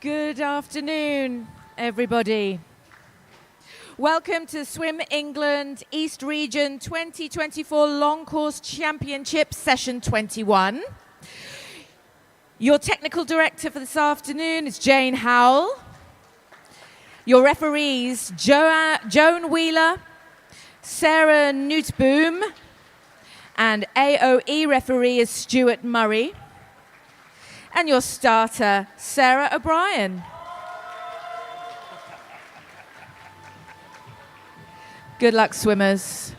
Good afternoon, everybody. Welcome to Swim England East Region 2024 Long Course Championship Session 21. Your technical director for this afternoon is Jane Howell. Your referees, Joan Wheeler, Sarah Newtboom, and AOE referee is Stuart Murray. And your starter, Sarah O'Brien. Good luck, swimmers.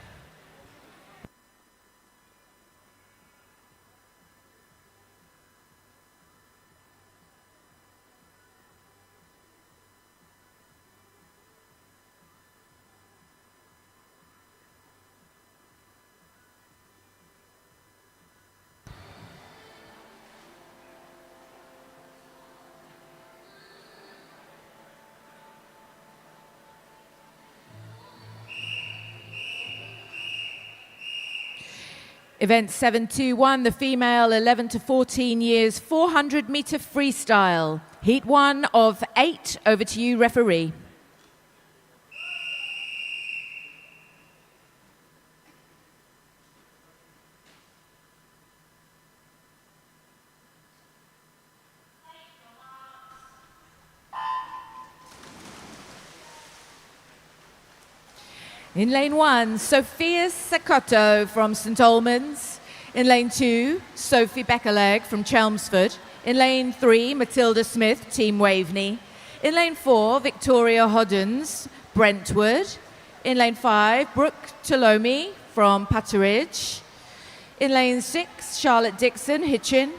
Event 721, the female 11 to 14 years, 400-meter freestyle. Heat 1 of 8. Over to you, referee. In lane 1, Sophia Sakotto from St Albans. In lane 2, Sophie Beckerleg from Chelmsford. In lane 3, Matilda Smith, Team Waveney. In lane 4, Victoria Hoddens, Brentwood. In lane 5, Brooke Tolomi from Patteridge. In lane 6, Charlotte Dixon, Hitchin.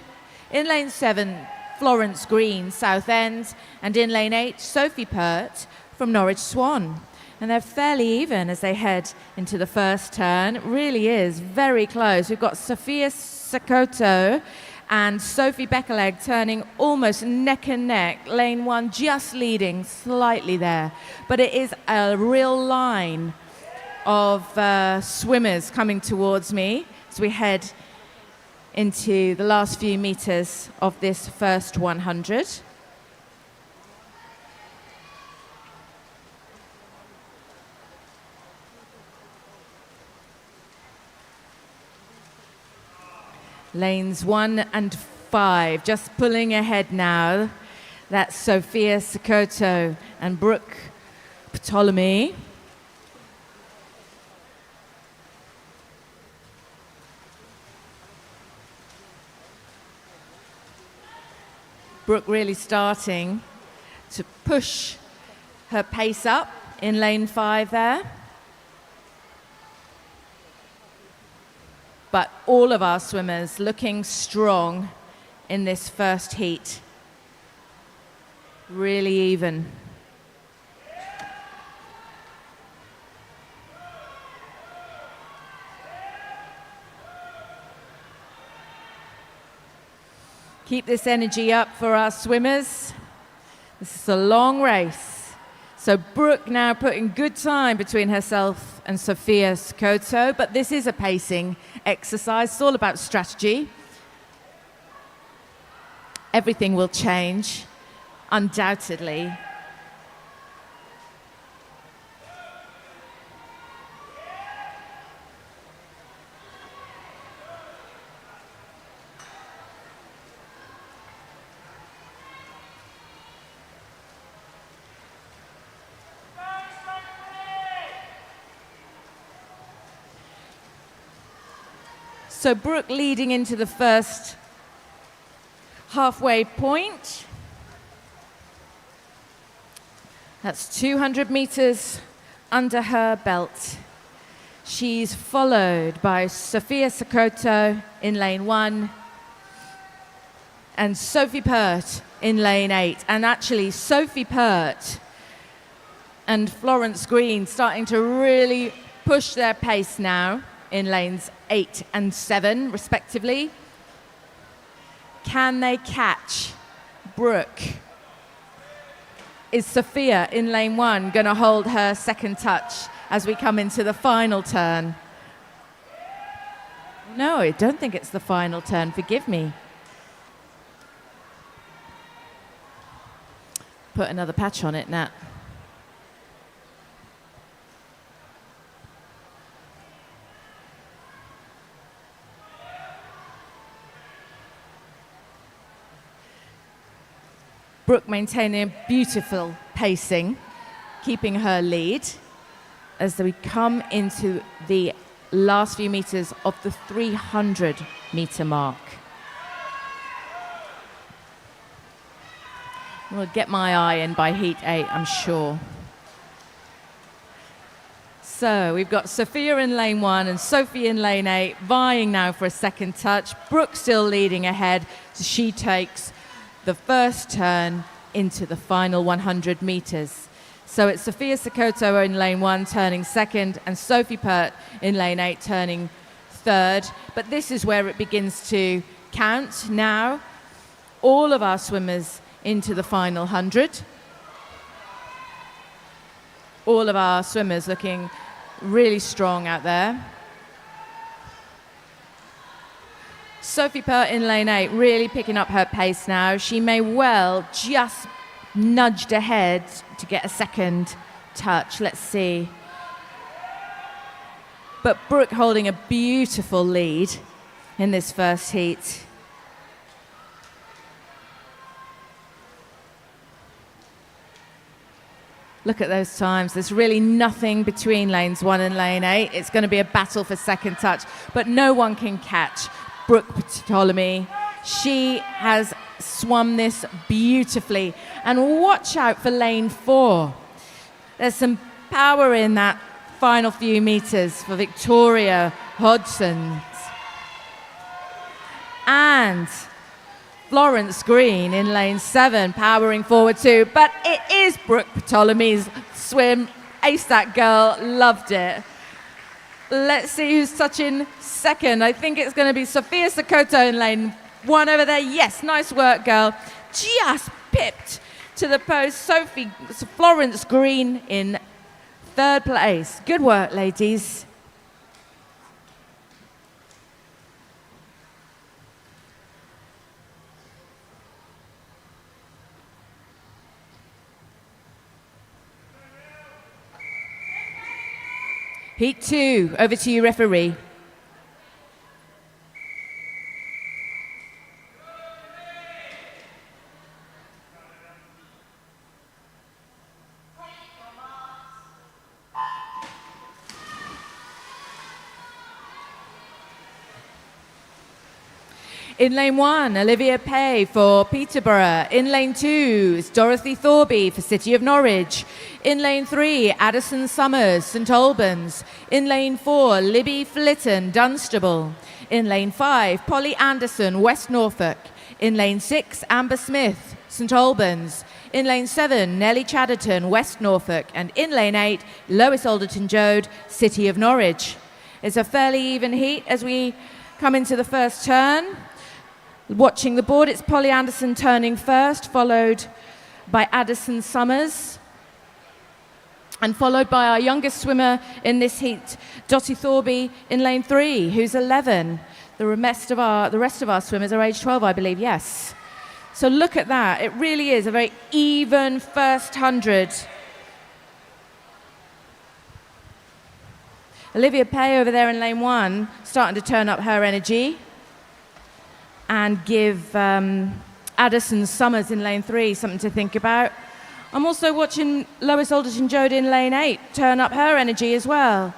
In lane 7, Florence Green, Southend. And in lane 8, Sophie Pert from Norwich Swan. And they're fairly even as they head into the first turn. It really is very close. We've got Sophia Sakotto and Sophie Beckerleg turning almost neck and neck. Lane 1 just leading slightly there. But it is a real line of swimmers coming towards me as we head into the last few meters of this first 100. Lanes 1 and 5, just pulling ahead now. That's Sophia Sakotto and Brooke Ptolemy. Brooke really starting to push her pace up in lane 5 there. But all of our swimmers looking strong in this first heat. Really even. Keep this energy up for our swimmers. This is a long race. So Brooke now putting good time between herself and Sophia Sakotto, but this is a pacing exercise. It's all about strategy. Everything will change, undoubtedly. So Brooke leading into the first halfway point. That's 200 meters under her belt. She's followed by Sophia Sakotto in lane 1 and Sophie Pert in lane 8. And actually Sophie Pert and Florence Green starting to really push their pace now in lanes 8 and 7, respectively. Can they catch Brooke? Is Sophia in lane 1 going to hold her second touch as we come into the final turn? No, I don't think it's the final turn. Forgive me. Put another patch on it, Nat. Brooke maintaining a beautiful pacing, keeping her lead as we come into the last few meters of the 300-meter mark. We'll get my eye in by heat 8, I'm sure. So we've got Sophia in lane 1 and Sophie in lane 8, vying now for a second touch. Brooke still leading ahead, so she takes the first turn into the final 100 meters. So it's Sophia Sokoto in lane 1 turning second and Sophie Pert in lane 8 turning third. But this is where it begins to count now. All of our swimmers into the final 100. All of our swimmers looking really strong out there. Sophie Pert in lane 8 really picking up her pace now. She may well just nudged ahead to get a second touch. Let's see. But Brooke holding a beautiful lead in this first heat. Look at those times. There's really nothing between lanes 1 and lane 8. It's going to be a battle for second touch, but no one can catch Brooke Ptolemy. She has swum this beautifully. And watch out for lane 4. There's some power in that final few meters for Victoria Hodgson. And Florence Green in lane 7, powering forward too. But it is Brooke Ptolemy's swim. Ace that girl, loved it. Let's see who's touching second. I think it's going to be Sophia Sokoto in lane 1 over there. Yes, nice work, girl. Just pipped to the post. Florence Green in third place. Good work, ladies. Heat 2, over to you, referee. In lane 1, Olivia Pay for Peterborough. In lane 2 is Dorothy Thorby for City of Norwich. In lane 3, Addison Summers, St Albans. In lane 4, Libby Flitton, Dunstable. In lane 5, Polly Anderson, West Norfolk. In lane 6, Amber Smith, St Albans. In lane 7, Nellie Chatterton, West Norfolk. And in lane 8, Lois Alderton-Joad, City of Norwich. It's a fairly even heat as we come into the first turn. Watching the board, it's Polly Anderson turning first, followed by Addison Summers, and followed by our youngest swimmer in this heat, Dottie Thorby, in lane 3, who's 11. The rest of our swimmers are age 12, I believe, yes. So look at that. It really is a very even first 100. Olivia Pay over there in lane 1, starting to turn up her energy. And give Addison Summers in lane 3 something to think about. I'm also watching Lois Alderton-Joad in lane 8 turn up her energy as well.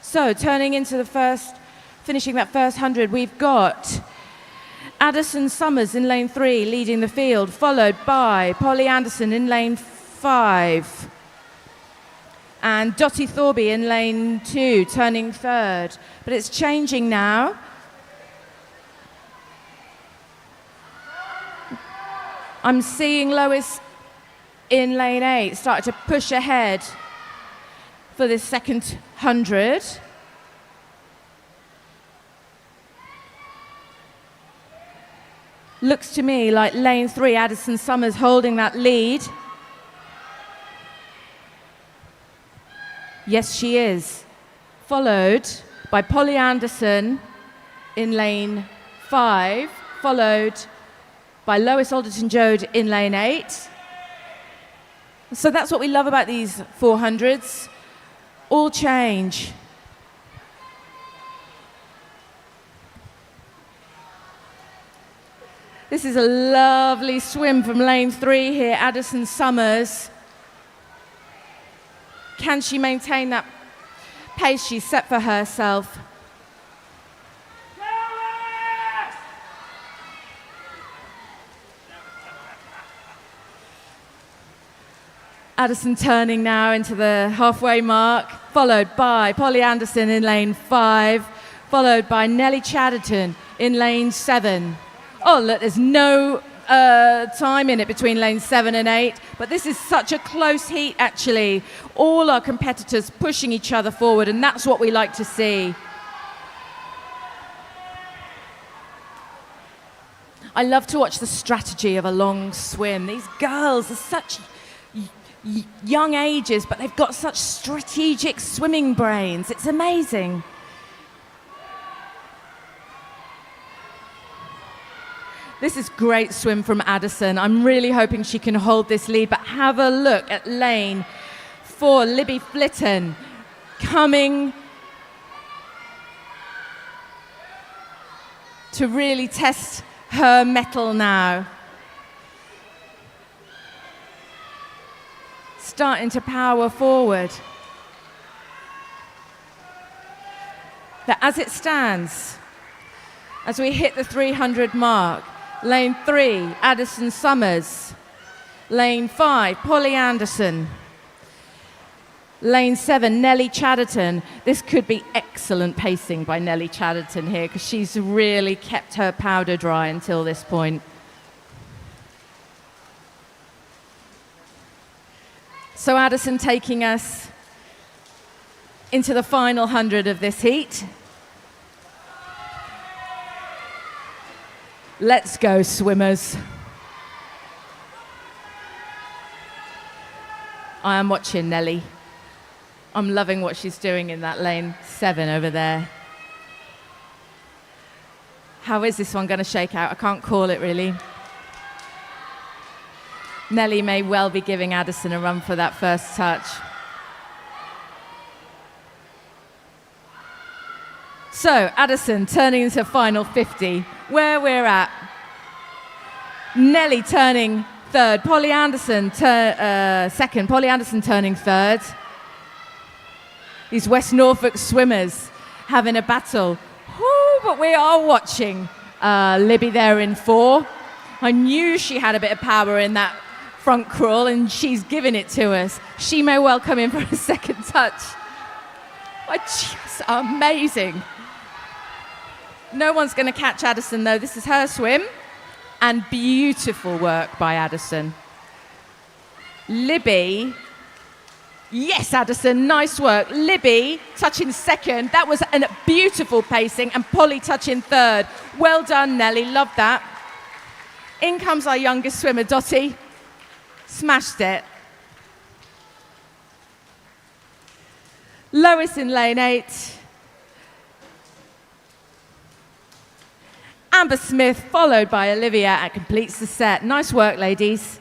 So turning into finishing that first 100, we've got Addison Summers in lane 3 leading the field, followed by Polly Anderson in lane 5. And Dottie Thorby in lane 2 turning third. But it's changing now. I'm seeing Lois in lane 8 start to push ahead for this second 100. Looks to me like lane 3, Addison Summers holding that lead. Yes, she is. Followed by Polly Anderson in lane 5, followed by Lois Alderton-Joad in lane 8. So that's what we love about these 400s. All change. This is a lovely swim from lane 3 here, Addison Summers. Can she maintain that pace she's set for herself? Addison turning now into the halfway mark, followed by Polly Anderson in lane 5, followed by Nellie Chatterton in lane 7. Oh, look, there's no time in it between lane 7 and 8, but this is such a close heat, actually. All our competitors pushing each other forward, and that's what we like to see. I love to watch the strategy of a long swim. These girls are such young ages, but they've got such strategic swimming brains. It's amazing. This is great swim from Addison. I'm really hoping she can hold this lead, but have a look at lane 4, Libby Flitton, coming to really test her mettle now. Starting to power forward. That as it stands, as we hit the 300 mark, lane 3, Addison Summers. Lane 5, Polly Anderson. Lane 7, Nellie Chatterton. This could be excellent pacing by Nellie Chatterton here because she's really kept her powder dry until this point. So Addison taking us into the final 100 of this heat. Let's go, swimmers. I am watching Nellie. I'm loving what she's doing in that lane 7 over there. How is this one going to shake out? I can't call it, really. Nellie may well be giving Addison a run for that first touch. So, Addison turning into final 50, where we're at. Nellie turning 3rd, Polly Anderson 2nd, Polly Anderson turning 3rd. These West Norfolk swimmers having a battle. Woo, but we are watching Libby there in 4. I knew she had a bit of power in that front crawl, and she's giving it to us. She may well come in for a second touch. Just amazing. No one's going to catch Addison, though. This is her swim, and beautiful work by Addison. Libby, yes, Addison, nice work. Libby touching 2nd. That was a beautiful pacing, and Polly touching 3rd. Well done, Nellie. Love that. In comes our youngest swimmer, Dottie. Smashed it. Lois in lane 8. Amber Smith, followed by Olivia, and completes the set. Nice work, ladies.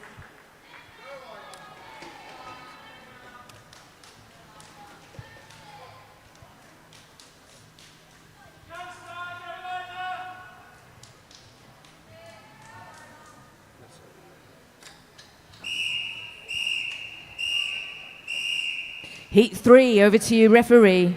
Heat 3, over to you, referee.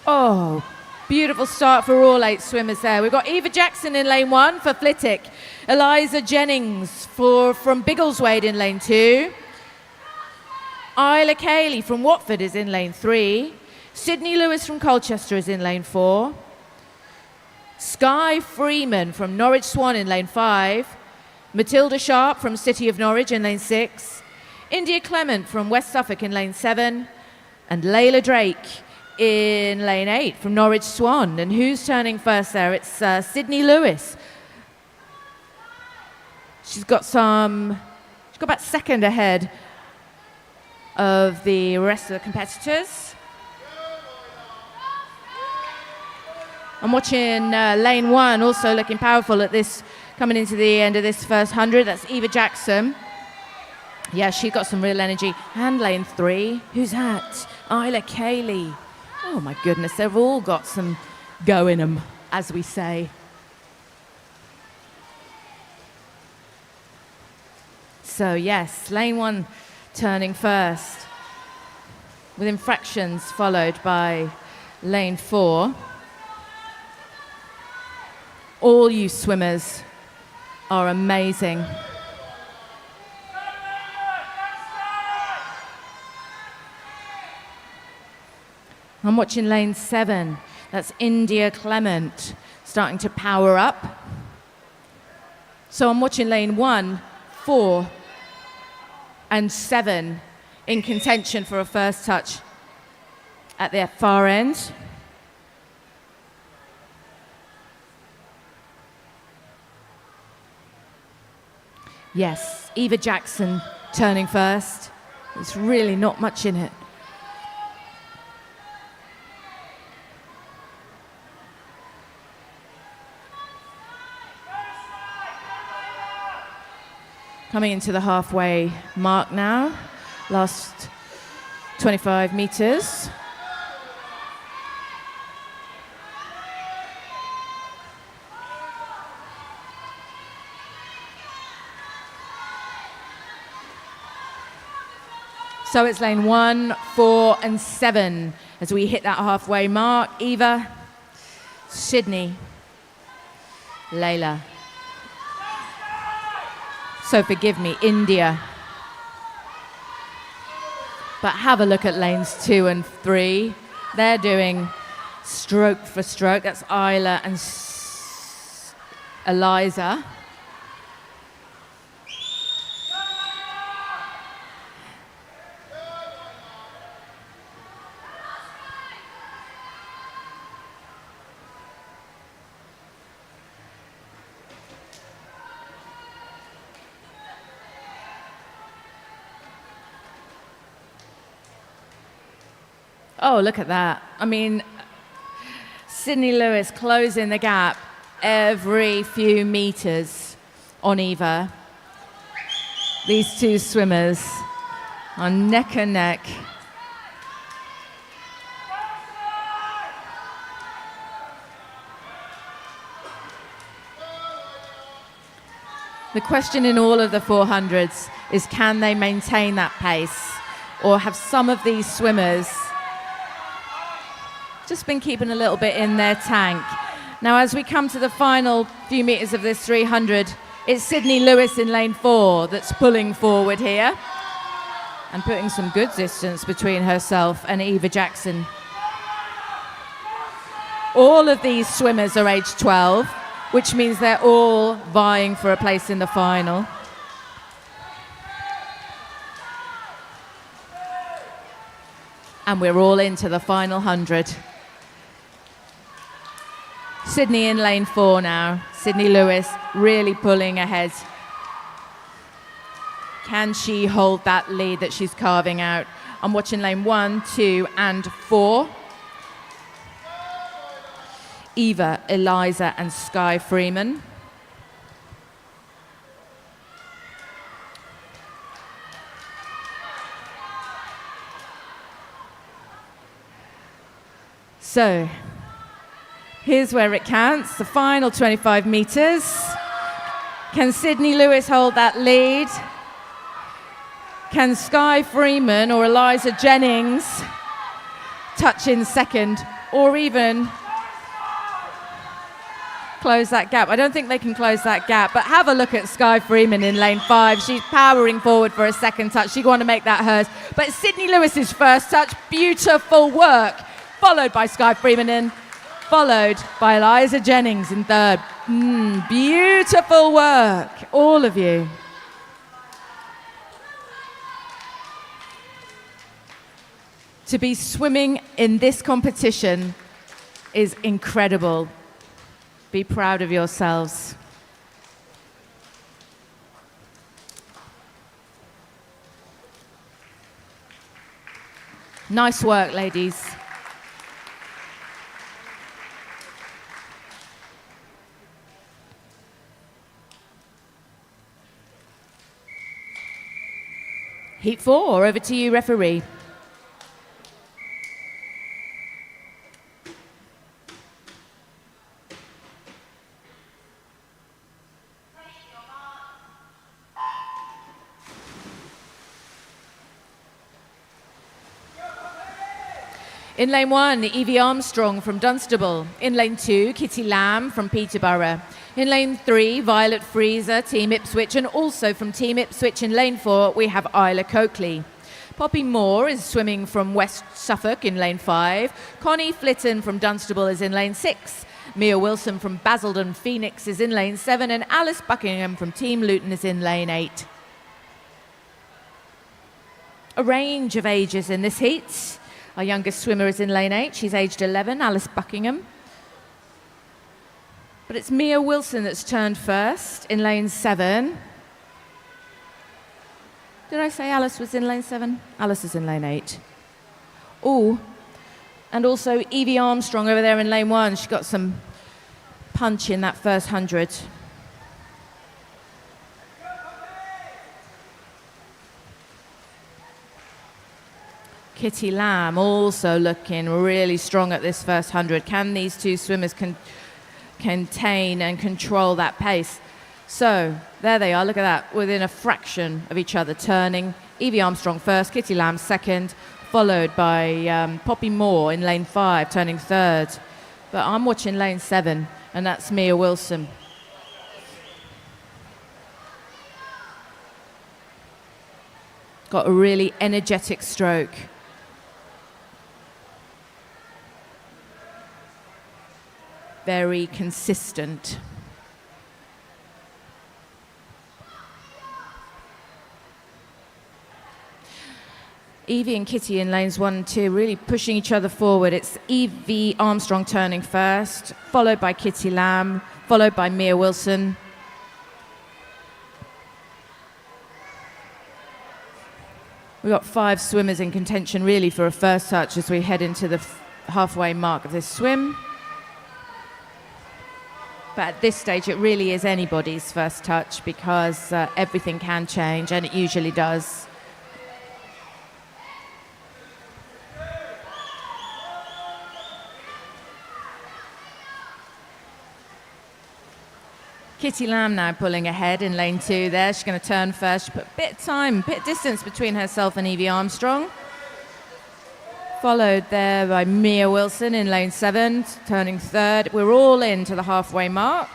Oh, beautiful start for all 8 swimmers there. We've got Eva Jackson in lane 1 for Flitwick. Eliza Jennings from Biggleswade in lane 2. Isla Cayley from Watford is in lane 3. Sydney Lewis from Colchester is in lane 4. Sky Freeman from Norwich Swan in lane 5. Matilda Sharp from City of Norwich in lane 6. India Clement from West Suffolk in lane 7. And Layla Drake in lane 8 from Norwich Swan. And who's turning first there? It's Sydney Lewis. She's got about second ahead of the rest of the competitors. I'm watching lane 1, also looking powerful at this, coming into the end of this first 100. That's Eva Jackson. Yeah, she got some real energy. And lane 3, who's that? Isla Cayley. Oh my goodness, they've all got some go in them, as we say. So yes, lane 1 turning first, with infractions followed by lane 4. All you swimmers are amazing. I'm watching lane 7. That's India Clement starting to power up. So I'm watching lane 1, 4, and 7 in contention for a first touch at the far end. Yes, Eva Jackson turning first. There's really not much in it. Coming into the halfway mark now, last 25 meters. So it's lane 1, 4, and 7 as we hit that halfway mark. Eva, Sydney, Layla. So forgive me, India. But have a look at lanes 2 and 3. They're doing stroke for stroke. That's Isla and Eliza. Oh, look at that. I mean, Sydney Lewis closing the gap every few meters on Eva. These two swimmers are neck and neck. The question in all of the 400s is, can they maintain that pace? Or have some of these swimmers just been keeping a little bit in their tank? Now, as we come to the final few meters of this 300, it's Sydney Lewis in lane 4 that's pulling forward here and putting some good distance between herself and Eva Jackson. All of these swimmers are age 12, which means they're all vying for a place in the final. And we're all into the final 100. Sydney in lane 4 now. Sydney Lewis really pulling ahead. Can she hold that lead that she's carving out? I'm watching lane 1, 2, and 4. Eva, Eliza, and Sky Freeman. So, here's where it counts, the final 25 meters. Can Sydney Lewis hold that lead? Can Sky Freeman or Eliza Jennings touch in second, or even close that gap? I don't think they can close that gap, but have a look at Sky Freeman in lane 5. She's powering forward for a second touch. She's going to make that hers. But Sydney Lewis's first touch, beautiful work, followed by Sky Freeman in, followed by Eliza Jennings in third. Beautiful work, all of you. To be swimming in this competition is incredible. Be proud of yourselves. Nice work, ladies. Heat 4, over to you, referee. In lane 1, Evie Armstrong from Dunstable. In lane 2, Kitty Lamb from Peterborough. In lane 3, Violet Freezer, Team Ipswich, and also from Team Ipswich in lane 4, we have Isla Coakley. Poppy Moore is swimming from West Suffolk in lane 5. Connie Flitton from Dunstable is in lane 6. Mia Wilson from Basildon Phoenix is in lane 7, and Alice Buckingham from Team Luton is in lane 8. A range of ages in this heat. Our youngest swimmer is in lane 8. She's aged 11, Alice Buckingham. But it's Mia Wilson that's turned first in lane 7. Did I say Alice was in lane 7? Alice is in lane 8. Oh, and also Evie Armstrong over there in lane 1. She got some punch in that first 100. Kitty Lamb also looking really strong at this first 100. Can these two swimmers contain and control that pace? So there they are, look at that, within a fraction of each other turning. Evie Armstrong first, Kitty Lamb second, followed by Poppy Moore in lane 5, turning third. But I'm watching lane 7, and that's Mia Wilson. Got a really energetic stroke. Very consistent. Evie and Kitty in lanes 1 and 2 really pushing each other forward. It's Evie Armstrong turning first, followed by Kitty Lamb, followed by Mia Wilson. We've got 5 swimmers in contention really for a first touch as we head into the halfway mark of this swim. But at this stage, it really is anybody's first touch because everything can change, and it usually does. Kitty Lamb now pulling ahead in lane 2 there. She's going to turn first. She put a bit of time, bit of distance between herself and Evie Armstrong. Followed there by Mia Wilson in lane 7, turning third. We're all into the halfway mark.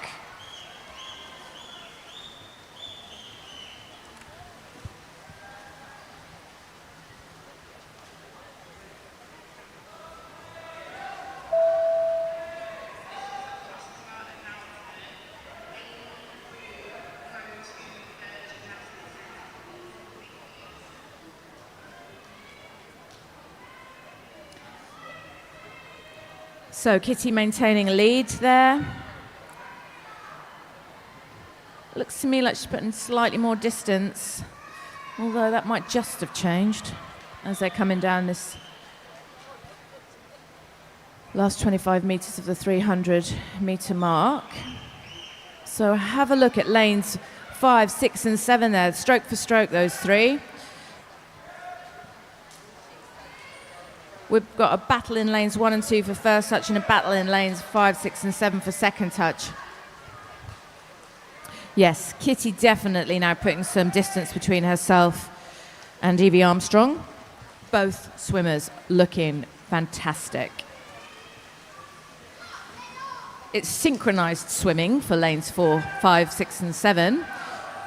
So Kitty maintaining a lead there. Looks to me like she's putting slightly more distance, although that might just have changed as they're coming down this last 25 metres of the 300-metre mark. So have a look at lanes 5, 6 and 7 there, stroke for stroke, those three. We've got a battle in lanes 1 and 2 for first touch and a battle in lanes 5, 6 and 7 for second touch. Yes, Kitty definitely now putting some distance between herself and Evie Armstrong. Both swimmers looking fantastic. It's synchronised swimming for lanes 4, 5, 6 and 7.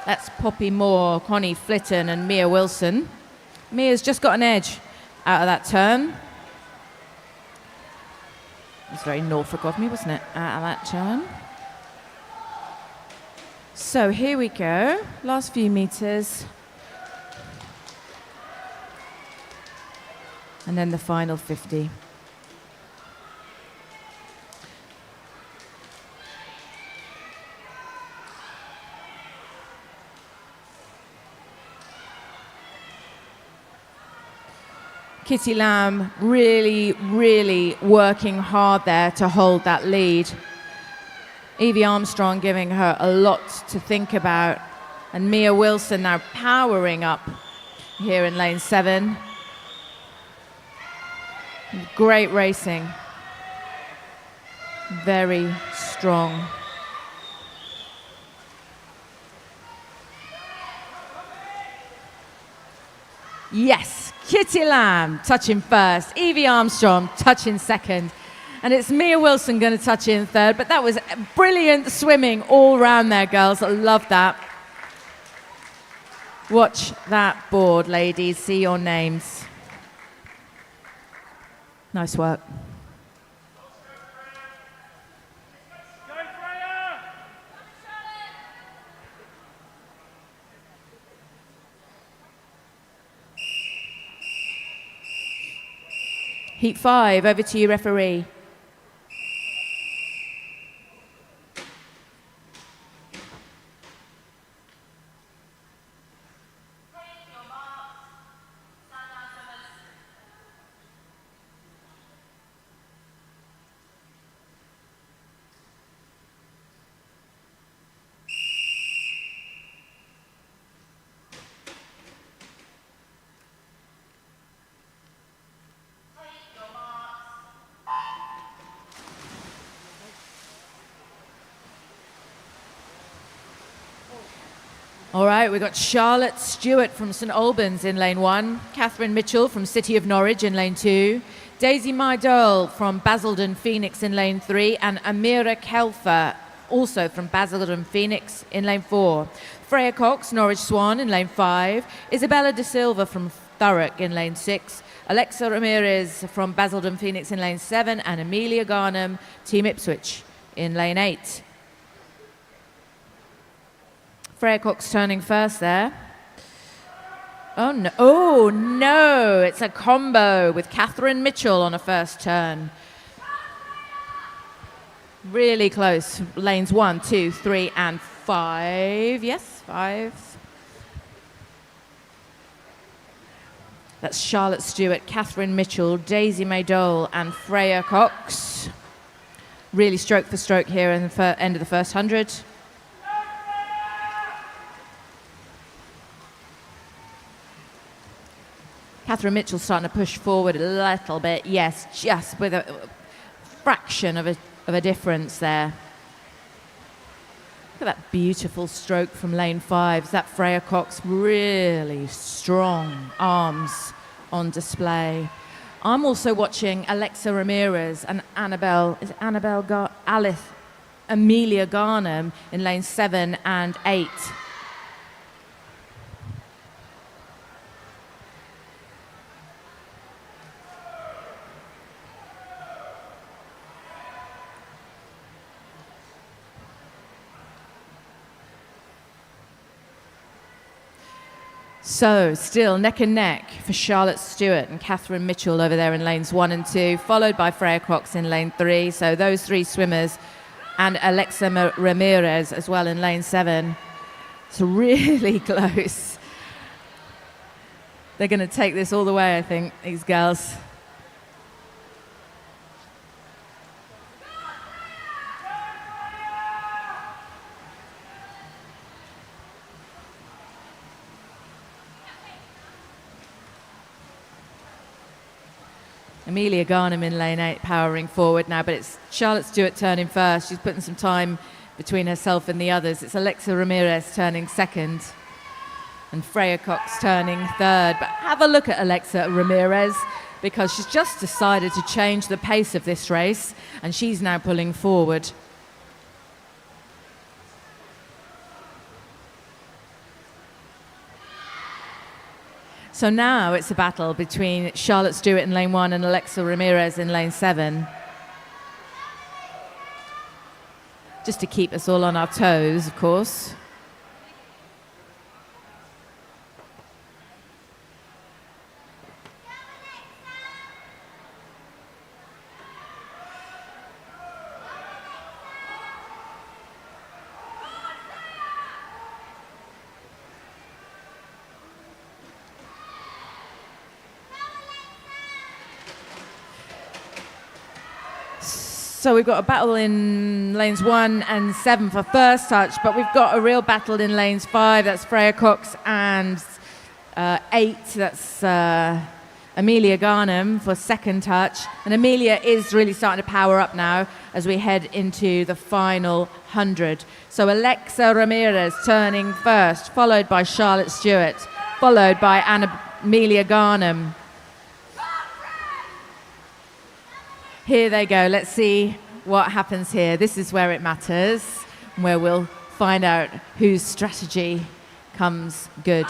That's Poppy Moore, Connie Flitton and Mia Wilson. Mia's just got an edge out of that turn. It was very Norfolk of me, wasn't it, out of that turn. So here we go, last few metres. And then the final 50. Kitty Lamb really working hard there to hold that lead. Evie Armstrong giving her a lot to think about. And Mia Wilson now powering up here in lane 7. Great racing. Very strong. Yes, Kitty Lamb touching first, Evie Armstrong touching second, and it's Mia Wilson going to touch in third, but that was brilliant swimming all round there, girls. I love that. Watch that board, ladies, see your names. Nice work. Heat 5, over to you, referee. All right, we've got Charlotte Stewart from St Albans in lane 1, Catherine Mitchell from City of Norwich in lane 2, Daisy Mydole from Basildon Phoenix in lane 3, and Amira Kelfer, also from Basildon Phoenix in lane 4. Freya Cox, Norwich Swan in lane 5, Isabella De Silva from Thurrock in lane 6, Alexa Ramirez from Basildon Phoenix in lane 7, and Amelia Garnham, Team Ipswich in lane 8. Freya Cox turning first there. Oh no, it's a combo with Catherine Mitchell on a first turn. Really close. Lanes 1, 2, 3, and 5. Yes, 5. That's Charlotte Stewart, Catherine Mitchell, Daisy Mydole, and Freya Cox. Really stroke for stroke here in the end of the first 100. Catherine Mitchell starting to push forward a little bit. Yes, just with a fraction of a difference there. Look at that beautiful stroke from lane 5. Is that Freya Cox? Really strong arms on display. I'm also watching Alexa Ramirez and Amelia Garnham in lane 7 and 8. So, still neck and neck for Charlotte Stewart and Catherine Mitchell over there in lanes 1 and 2, followed by Freya Cox in lane 3. So those three swimmers and Alexa Ramirez as well in lane 7. It's really close. They're going to take this all the way, I think, these girls. Amelia Garnham in lane 8 powering forward now, but it's Charlotte Stewart turning first. She's putting some time between herself and the others. It's Alexa Ramirez turning second and Freya Cox turning third. But have a look at Alexa Ramirez, because she's just decided to change the pace of this race and she's now pulling forward. So now it's a battle between Charlotte Stewart in lane 1 and Alexa Ramirez in lane 7. Just to keep us all on our toes, of course. So we've got a battle in lanes 1 and 7 for first touch, but we've got a real battle in lanes 5. That's Freya Cox, and 8. That's Amelia Garnham for second touch. And Amelia is really starting to power up now as we head into the final 100. So Alexa Ramirez turning first, followed by Charlotte Stewart, followed by Amelia Garnham. Here they go. Let's see what happens here. This is where it matters, where we'll find out whose strategy comes good.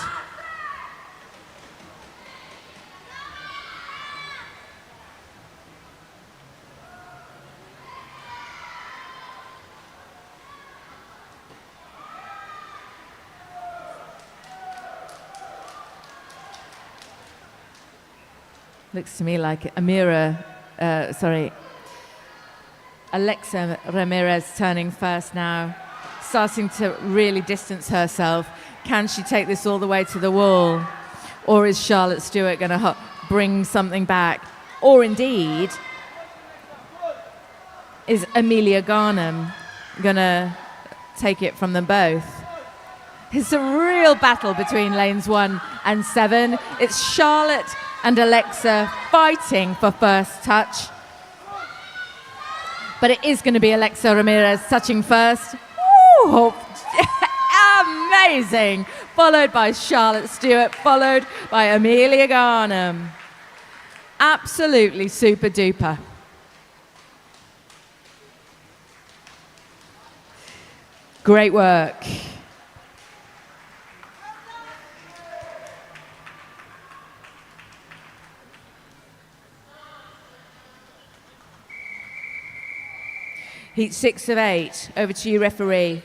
Looks to me like Alexa Ramirez turning first now, starting to really distance herself. Can she take this all the way to the wall? Or is Charlotte Stewart going to bring something back? Or indeed, is Amelia Garnham going to take it from them both? It's a real battle between lanes 1 and 7. It's Charlotte and Alexa fighting for first touch. But it is going to be Alexa Ramirez touching first. Ooh, amazing! Followed by Charlotte Stewart, followed by Amelia Garnham. Absolutely super duper. Great work. Heat 6 of 8. Over to you, referee.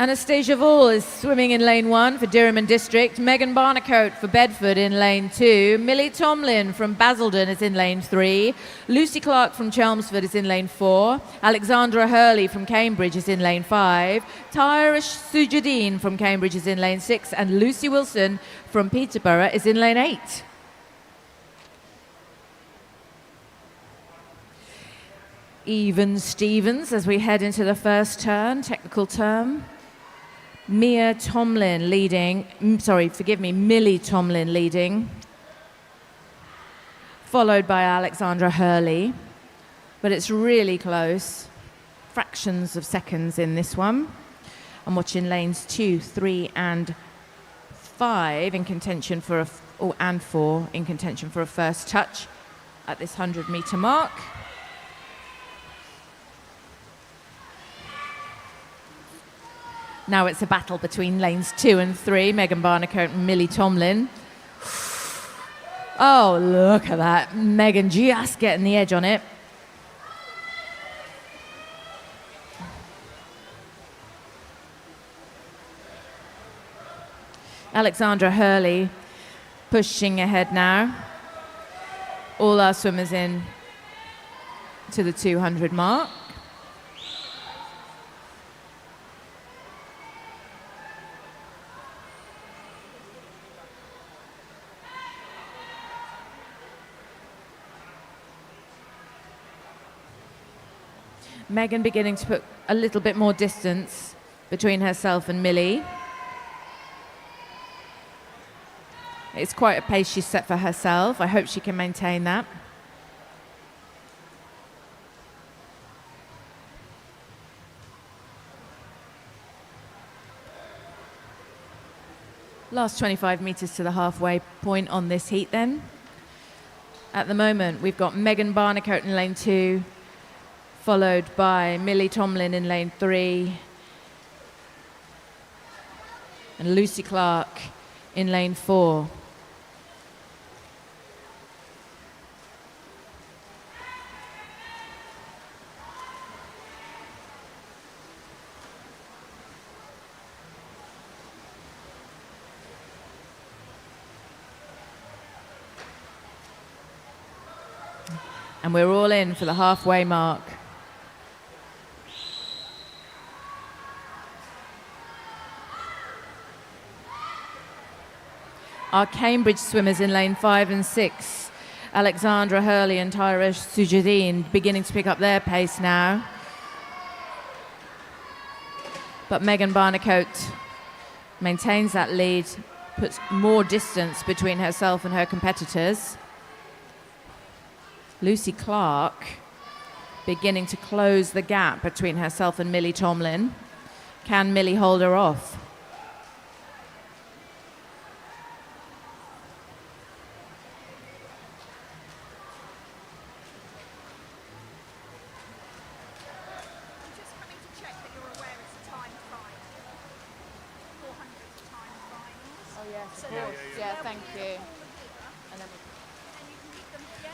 Anastasia Vall is swimming in lane 1 for Durham and District. Megan Barnacote for Bedford in lane 2. Millie Tomlin from Basildon is in lane 3. Lucy Clark from Chelmsford is in lane 4. Alexandra Hurley from Cambridge is in lane 5. Tyra Sujadeen from Cambridge is in lane 6. And Lucy Wilson from Peterborough is in lane 8. Even Stevens as we head into the first turn, technical term. Millie Tomlin leading, followed by Alexandra Hurley. But it's really close, fractions of seconds in this one. I'm watching lanes 2, 3 and 5 in contention for and 4 in contention for a first touch at this 100-meter mark. Now it's a battle between lanes 2 and 3, Megan Barnacote and Millie Tomlin. Oh, look at that. Megan just getting the edge on it. Alexandra Hurley pushing ahead now. All our swimmers in to the 200 mark. Megan beginning to put a little bit more distance between herself and Millie. It's quite a pace she's set for herself. I hope she can maintain that. Last 25 metres to the halfway point on this heat then. At the moment, we've got Megan Barnacote in lane 2, followed by Millie Tomlin in lane 3 and Lucy Clark in lane 4. And we're all in for the halfway mark. Our Cambridge swimmers in lane 5 and 6, Alexandra Hurley and Tyra Sujadine, beginning to pick up their pace now. But Megan Barnicoat maintains that lead, puts more distance between herself and her competitors. Lucy Clark beginning to close the gap between herself and Millie Tomlin. Can Millie hold her off?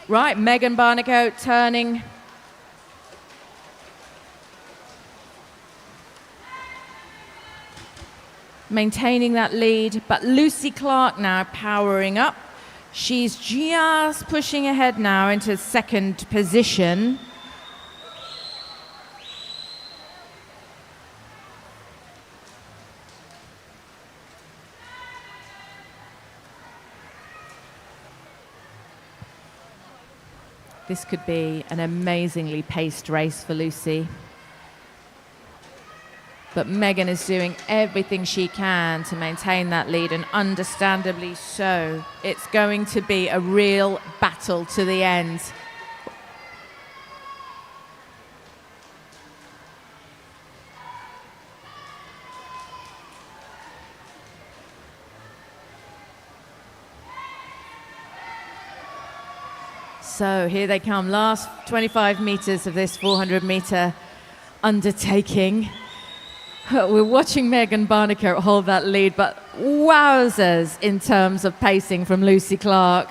Right, Megan Barnicoat turning. Maintaining that lead, but Lucy Clark now powering up. She's just pushing ahead now into second position. This could be an amazingly paced race for Lucy. But Megan is doing everything she can to maintain that lead, and understandably so. It's going to be a real battle to the end. So here they come, last 25 meters of this 400-meter undertaking. We're watching Megan Barnicoat hold that lead, but wowzers in terms of pacing from Lucy Clark.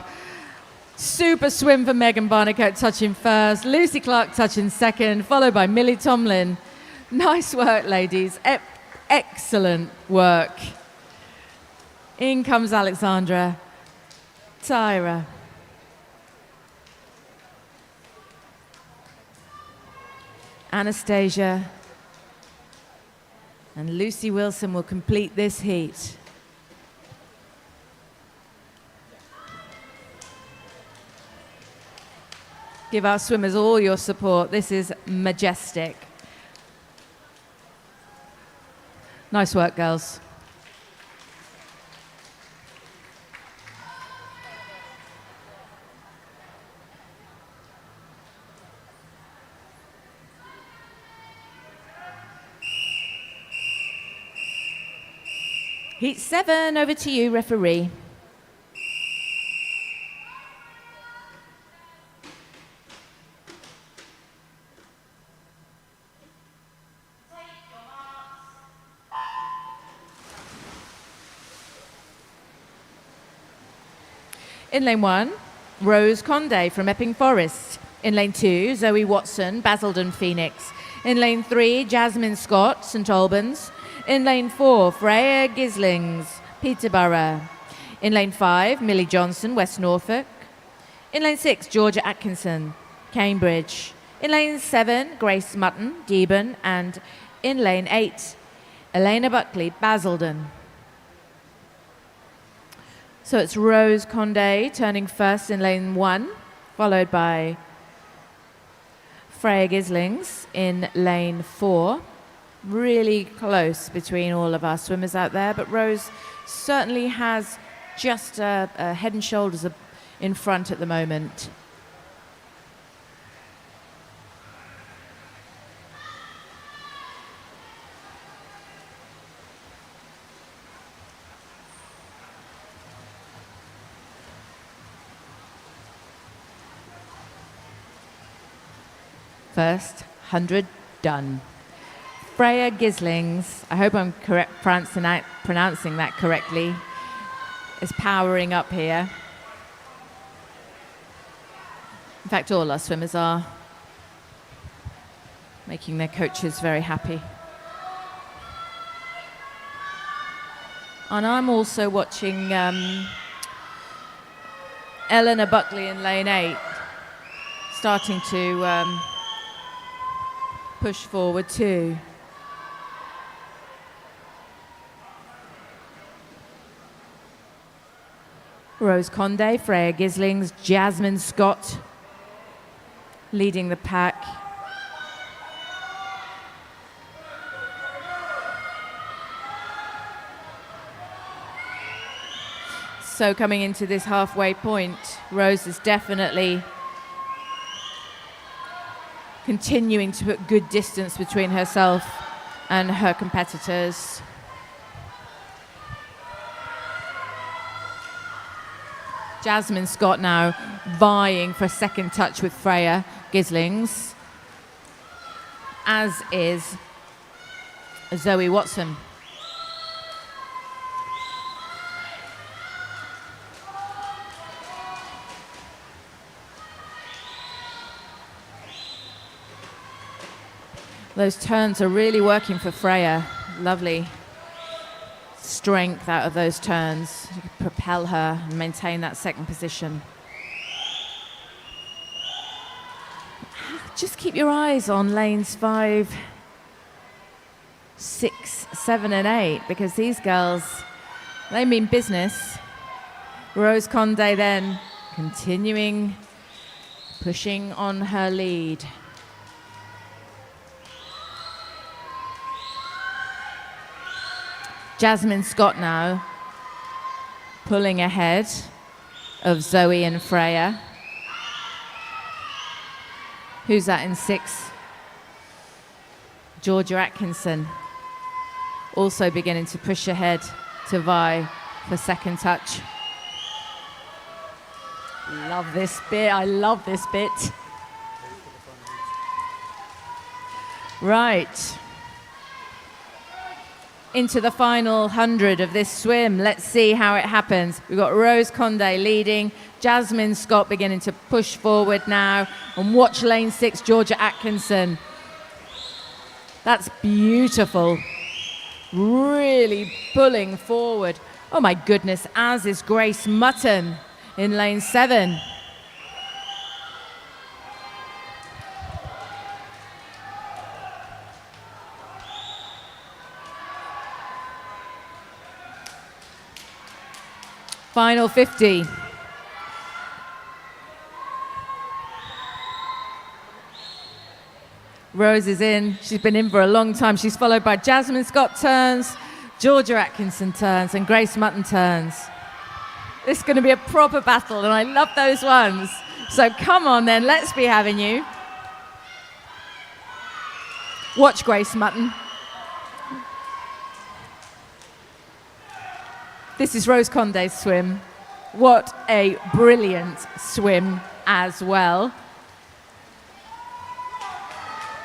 Super swim for Megan Barnicoat, touching first. Lucy Clark touching second, followed by Millie Tomlin. Nice work, ladies. Excellent work. In comes Alexandra. Tyra. Anastasia and Lucy Wilson will complete this heat. Give our swimmers all your support. This is majestic. Nice work, girls. Heat 7, over to you, referee. In lane 1, Rose Condé from Epping Forest. In lane 2, Zoe Watson, Basildon Phoenix. In lane 3, Jasmine Scott, St Albans. In lane 4, Freya Gislings, Peterborough. In lane 5, Millie Johnson, West Norfolk. In lane 6, Georgia Atkinson, Cambridge. In lane 7, Grace Mutton, Deben. And in lane 8, Elena Buckley, Basildon. So it's Rose Condé turning first in lane 1, followed by Freya Gislings in lane 4. Really close between all of our swimmers out there, but Rose certainly has just a head and shoulders in front at the moment. First 100 done. Freya Gislings, I hope I'm pronouncing that correctly, is powering up here. In fact, all our swimmers are, making their coaches very happy. And I'm also watching Eleanor Buckley in lane 8, starting to push forward too. Rose Conde, Freya Gislings, Jasmine Scott leading the pack. So coming into this halfway point, Rose is definitely continuing to put good distance between herself and her competitors. Jasmine Scott now vying for a second touch with Freya Gislings, as is Zoe Watson. Those turns are really working for Freya. Lovely strength out of those turns to propel her and maintain that second position. Just keep your eyes on lanes 5, 6, 7 and 8, because these girls, they mean business. Rose Conde then continuing pushing on her lead. Jasmine Scott now pulling ahead of Zoe and Freya. Who's that in 6? Georgia Atkinson also beginning to push ahead to vie for second touch. Love this bit, I love this bit. Right. Into the final 100 of this swim. Let's see how it happens. We've got Rose Conde leading, Jasmine Scott beginning to push forward now, and watch lane 6, Georgia Atkinson. That's beautiful. Really pulling forward. Oh my goodness, as is Grace Mutton in lane 7. Final 50. Rose is in. She's been in for a long time. She's followed by Jasmine Scott turns, Georgia Atkinson turns, and Grace Mutton turns. This is going to be a proper battle, and I love those ones. So come on then, let's be having you. Watch Grace Mutton. This is Rose Conde's swim. What a brilliant swim as well.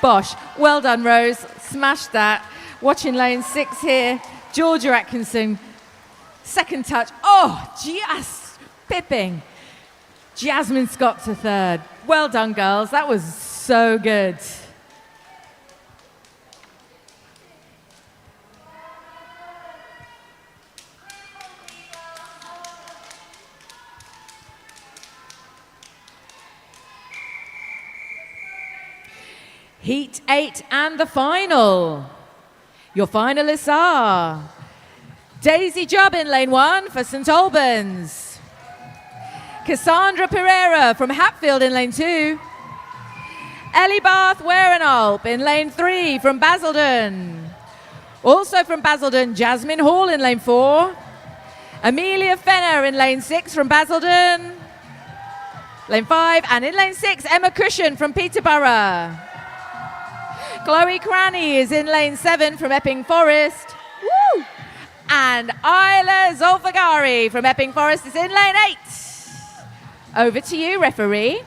Bosh, well done Rose, smashed that. Watching lane 6 here, Georgia Atkinson, second touch. Oh, just pipping. Jasmine Scott to third. Well done girls, that was so good. Heat 8 and the final. Your finalists are Daisy Jubb in lane 1 for St Albans, Cassandra Pereira from Hatfield in lane 2, Ellie Bath Werenalp in lane 3 from Basildon, also from Basildon, Jasmine Hall in lane 4, Amelia Fenner in lane 6 from Basildon, lane 5, and in lane 6, Emma Cushion from Peterborough. Chloe Cranny is in lane 7 from Epping Forest. Woo! And Isla Zolfagari from Epping Forest is in lane 8. Over to you, referee.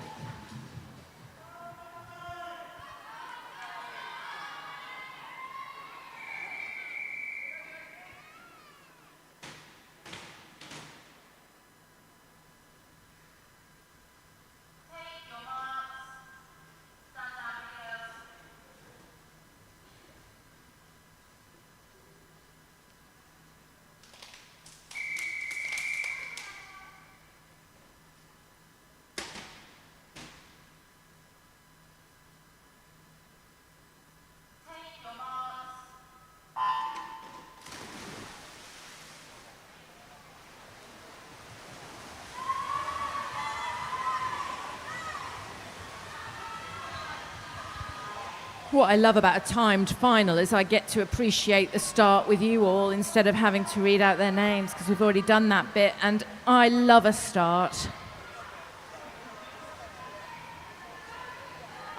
What I love about a timed final is I get to appreciate the start with you all instead of having to read out their names, because we've already done that bit, and I love a start.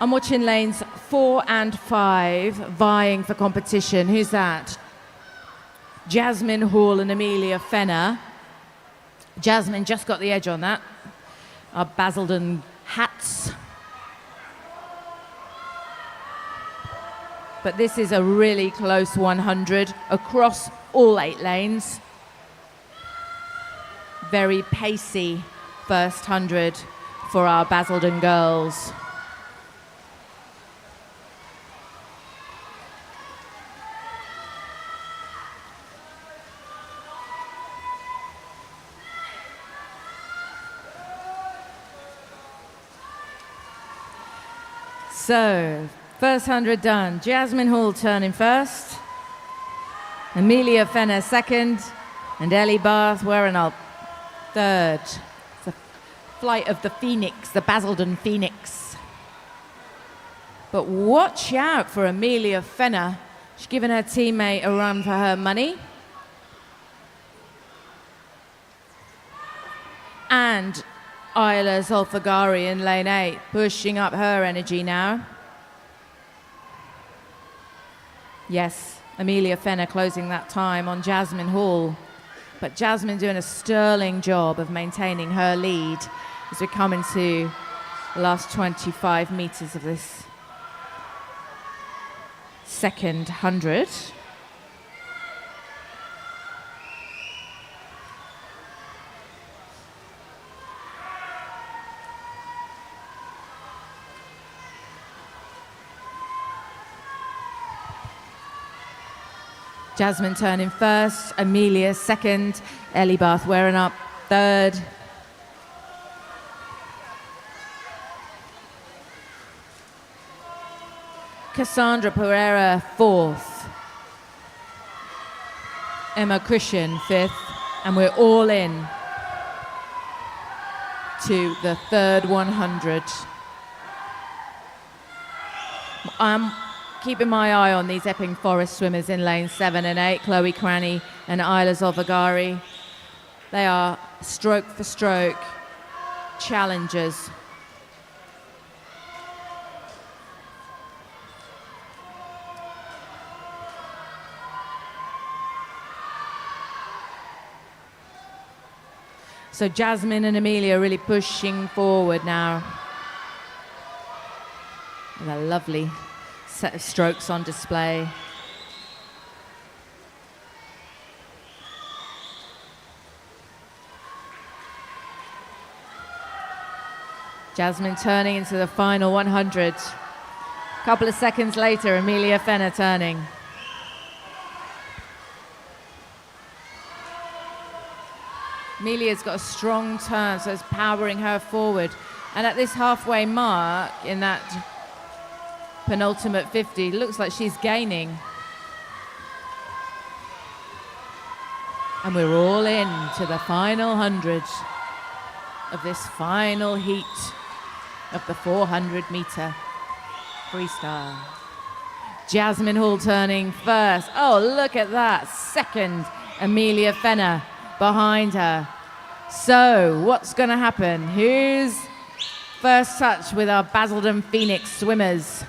I'm watching lanes 4 and 5 vying for competition. Who's that? Jasmine Hall and Amelia Fenner. Jasmine just got the edge on that. Our Basildon hats. But this is a really close 100 across all 8 lanes. Very pacey first 100 for our Basildon girls. So, first 100 done. Jasmine Hall turning first. Amelia Fenner second. And Ellie Bath wearing up third. It's a flight of the Phoenix, the Basildon Phoenix. But watch out for Amelia Fenner. She's given her teammate a run for her money. And Isla Zolfagari in lane 8, pushing up her energy now. Yes, Amelia Fenner closing that time on Jasmine Hall. But Jasmine doing a sterling job of maintaining her lead as we come into the last 25 metres of this second 100. Jasmine turning first, Amelia second, Ellie Bath wearing up third. Cassandra Pereira fourth. Emma Cushion fifth, and we're all in to the third 100. Keeping my eye on these Epping Forest swimmers in lanes 7 and 8, Chloe Cranny and Isla Zolfagari. They are stroke for stroke challengers. So Jasmine and Amelia really pushing forward now. And a lovely set of strokes on display. Jasmine turning into the final 100. A couple of seconds later, Amelia Fenner turning. Amelia's got a strong turn, so it's powering her forward. And at this halfway mark, in that penultimate 50, looks like she's gaining. And we're all in to the final 100 of this final heat of the 400-meter freestyle. Jasmine Hall turning first. Oh, look at that. Second, Amelia Fenner behind her. So, what's going to happen? Who's first touch with our Basildon Phoenix swimmers?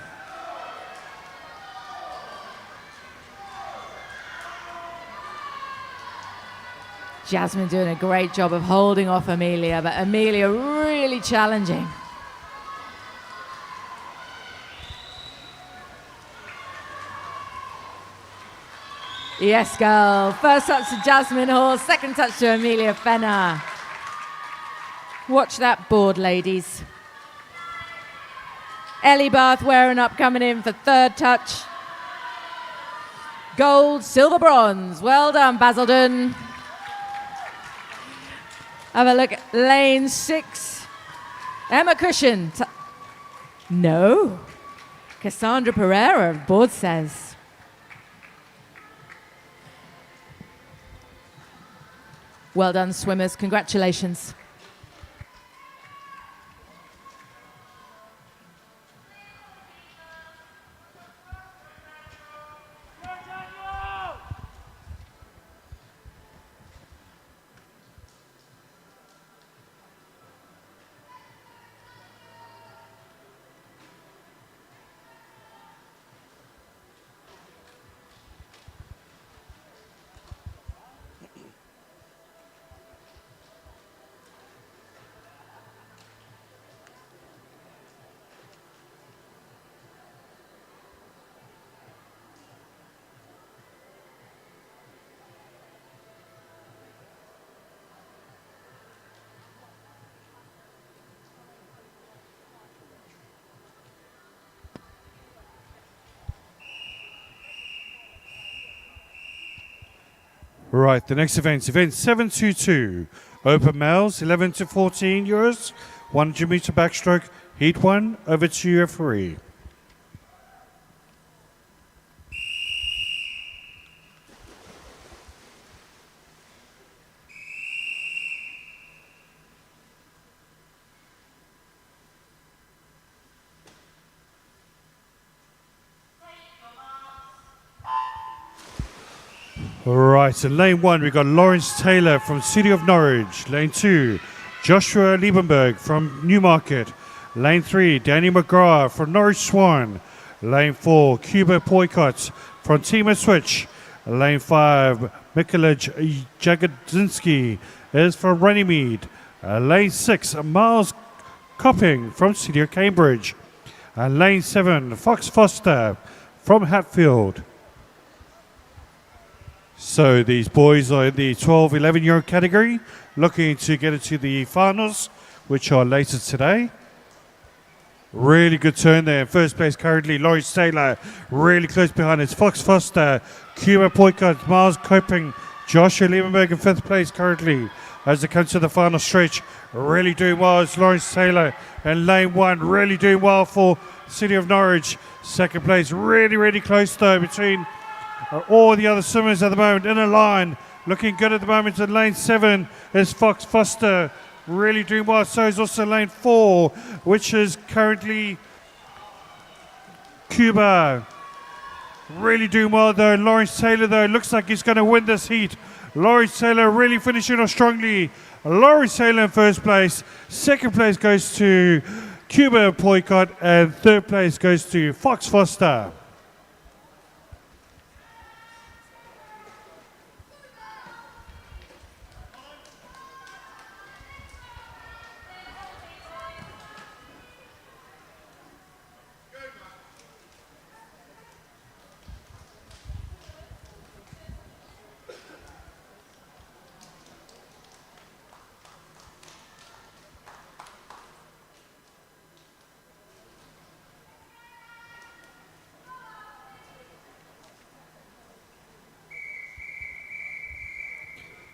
Jasmine doing a great job of holding off Amelia, but Amelia really challenging. Yes, girl. First touch to Jasmine Hall, second touch to Amelia Fenner. Watch that board, ladies. Ellie Bath wearing up, coming in for third touch. Gold, silver, bronze. Well done, Basildon. Have a look at lane 6. Emma Cushion. No. Cassandra Pereira, board says. Well done, swimmers. Congratulations. Right, the next event 722. Open males, 11 to 14 euros, 100 meter backstroke, heat 1, over to you, referee. Right, in lane 1, we've got Lawrence Taylor from City of Norwich. Lane 2, Joshua Liebenberg from Newmarket. Lane 3, Danny McGrath from Norwich Swan. Lane 4, Cuba Poikot from Team Switch. Lane 5, Mikola Jagodzinski is from Runnymede. Lane 6, Miles Copping from City of Cambridge. And lane 7, Fox Foster from Hatfield. So these boys are in the 12-11 euro category, looking to get into the finals, which are later today. Really good turn there. In first place currently, Lawrence Taylor, really close behind. It's Fox Foster, Cuba Poikot, Miles Coping, Joshua Liebenberg in fifth place currently. As they come to the final stretch, really doing well is Lawrence Taylor. And lane 1, really doing well for City of Norwich. Second place, really close though between all the other swimmers at the moment in a line. Looking good at the moment. In lane 7 is Fox Foster, really doing well. So is also lane 4, which is currently Cuba. Really doing well though. Lawrence Taylor though, looks like he's going to win this heat. Lawrence Taylor really finishing off strongly. Lawrence Taylor in first place. Second place goes to Cuba Poikot, and third place goes to Fox Foster.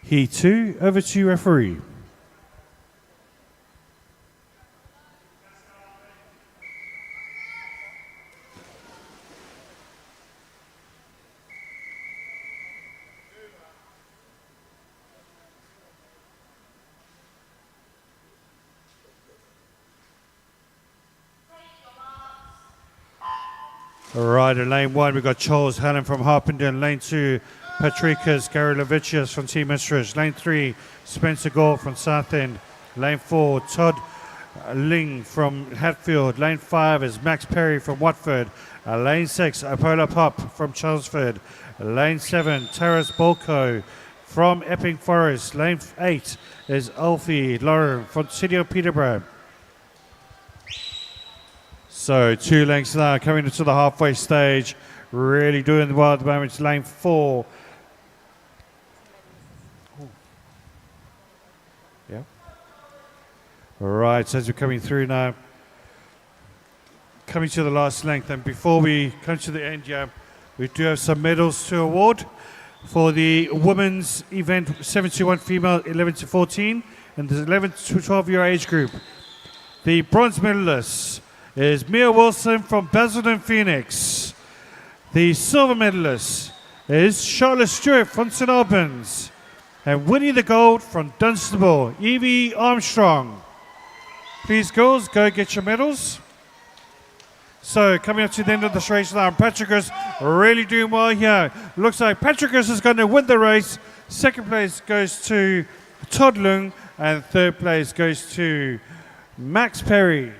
Heat 2, over to you, referee. All right, in lane 1, we've got Charles Helen from Harpenden. Lane 2, Patrikas Garilovicius from Team Mistress. Lane 3, Spencer Gore from Southend. Lane 4, Todd Ling from Hatfield. Lane 5 is Max Perry from Watford. Lane 6, Apola Pop from Chelmsford. Lane 7, Taras Bolko from Epping Forest. Lane 8 is Alfie Lauren from City of Peterborough. So 2 lengths now coming into the halfway stage. Really doing well at the moment. It's lane 4. Yeah. All right, so as we're coming through now, coming to the last length, and before we come to the end, yeah, we do have some medals to award for the women's event, 71 female, 11 to 14, and the 11 to 12 year age group. The bronze medalists is Mia Wilson from Basildon Phoenix. The silver medalist is Charlotte Stewart from St Albans. And winning the gold from Dunstable, Evie Armstrong. Please, girls, go get your medals. So, coming up to the end of the race now, Patricus really doing well here. Looks like Patricus is going to win the race. Second place goes to Todd Lung, and third place goes to Max Perry.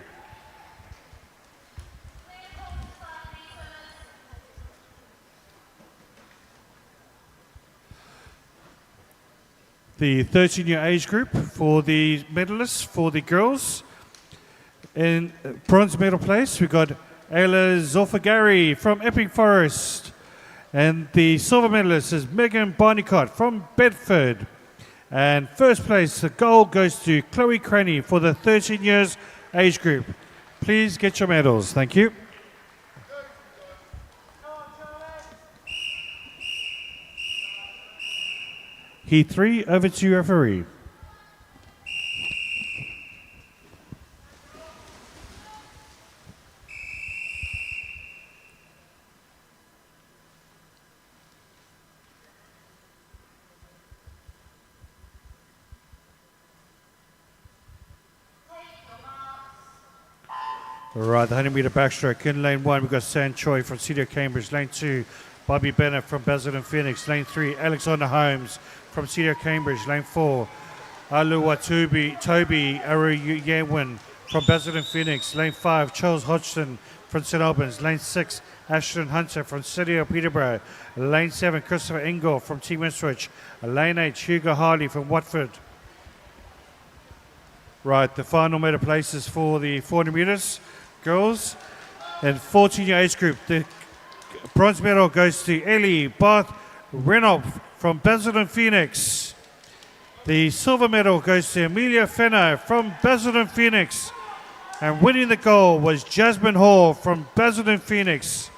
The 13-year age group for the medalists, for the girls. In bronze medal place, we've got Ayla Zolfagari from Epping Forest. And the silver medalist is Megan Barnicott from Bedford. And first place, the gold goes to Chloe Cranny for the 13 years age group. Please get your medals. Thank you. Heat 3, over to you, referee. Right, the 100 metre backstroke. In lane 1, we've got San Choi from City of Cambridge. Lane 2, Bobby Bennett from Basildon Phoenix. Lane 3, Alexander Holmes from City of Cambridge. Lane 4, Toby Aruyewin from Basildon Phoenix. Lane 5, Charles Hodgson from St Albans. Lane 6, Ashton Hunter from City of Peterborough. Lane 7, Christopher Ingle from Team Ipswich. Lane 8, Hugo Harley from Watford. Right, the final medal places for the 400 metres. Girls and 14-year age group. The bronze medal goes to Ellie Barth Renault from Basildon Phoenix. The silver medal goes to Amelia Fenner from Basildon Phoenix. And winning the gold was Jasmine Hall from Basildon Phoenix.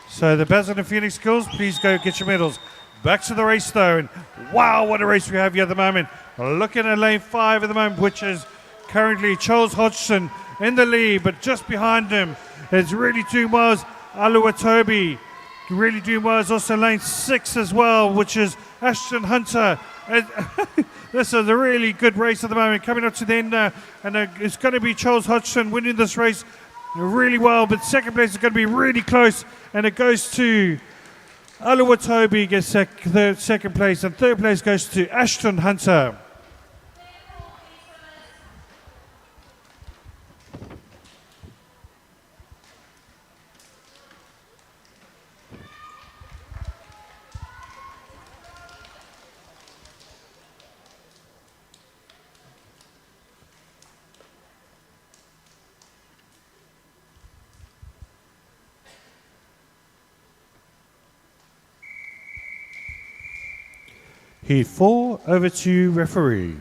So the Basildon Phoenix girls, please go get your medals. Back to the race though, and wow, what a race we have here at the moment. Looking at lane 5 at the moment, which is currently Charles Hodgson in the lead, but just behind him is really doing well Aluwatobi. Really doing well is also lane 6 as well, which is Ashton Hunter. This is a really good race at the moment, coming up to the end now, and it's going to be Charles Hodgson winning this race really well, but second place is going to be really close, and it goes to Aluwatobi gets second place, and third place goes to Ashton Hunter. Heat 4, over to you, referee.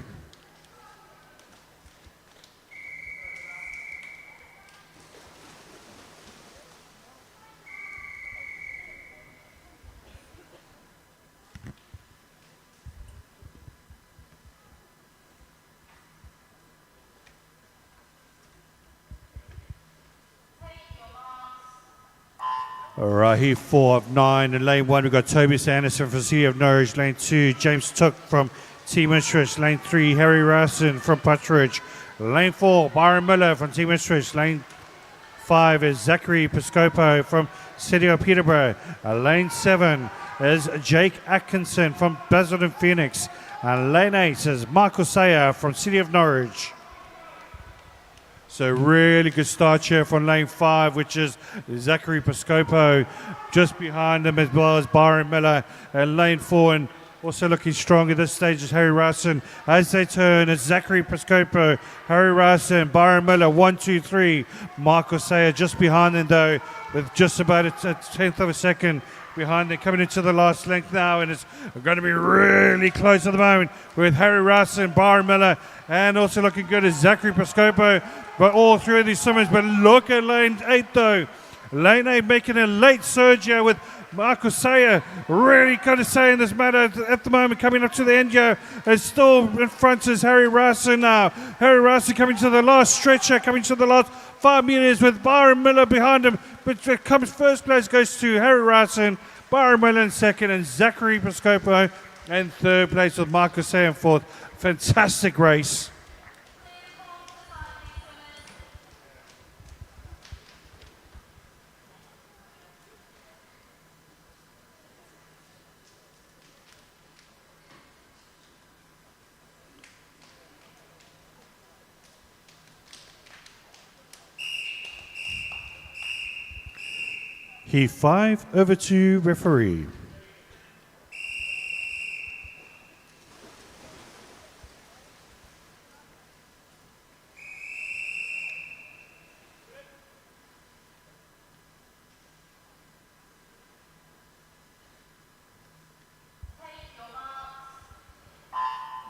All right, Heat 4 of 9. In lane 1, we've got Toby Sanderson from City of Norwich. Lane 2, James Took from Team Ipswich. Lane 3, Harry Rowson from Butteridge. Lane 4, Byron Miller from Team Ipswich. Lane 5 is Zachary Piscopo from City of Peterborough. Lane 7 is Jake Atkinson from Basildon Phoenix. And lane 8 is Michael Sayer from City of Norwich. So really good start here from lane 5, which is Zachary Piscopo. Just behind them as well as Byron Miller. And lane 4, and also looking strong at this stage is Harry Rowson. As they turn, it's Zachary Piscopo, Harry Rowson, Byron Miller, 1, 2, 3. Michael Sayer just behind them though, with just about a tenth of a second behind them, coming into the last length now, and it's going to be really close at the moment with Harry Rowson, Byron Miller, and also looking good is Zachary Piscopo. But all three of these swimmers, but look at lane 8 though. Lane 8 making a late surge here with Michael Sayer really kind of saying this matter at the moment, coming up to the end here. And still in front is Harry Rowson now. Harry Rowson coming to the last stretch here, coming to the last 5 meters with Byron Miller behind him. But comes first place goes to Harry Rowson, Byron Miller in second, and Zachary Piscopo in third place with Michael Sayer in fourth. Fantastic race. Heat 5, over to referee.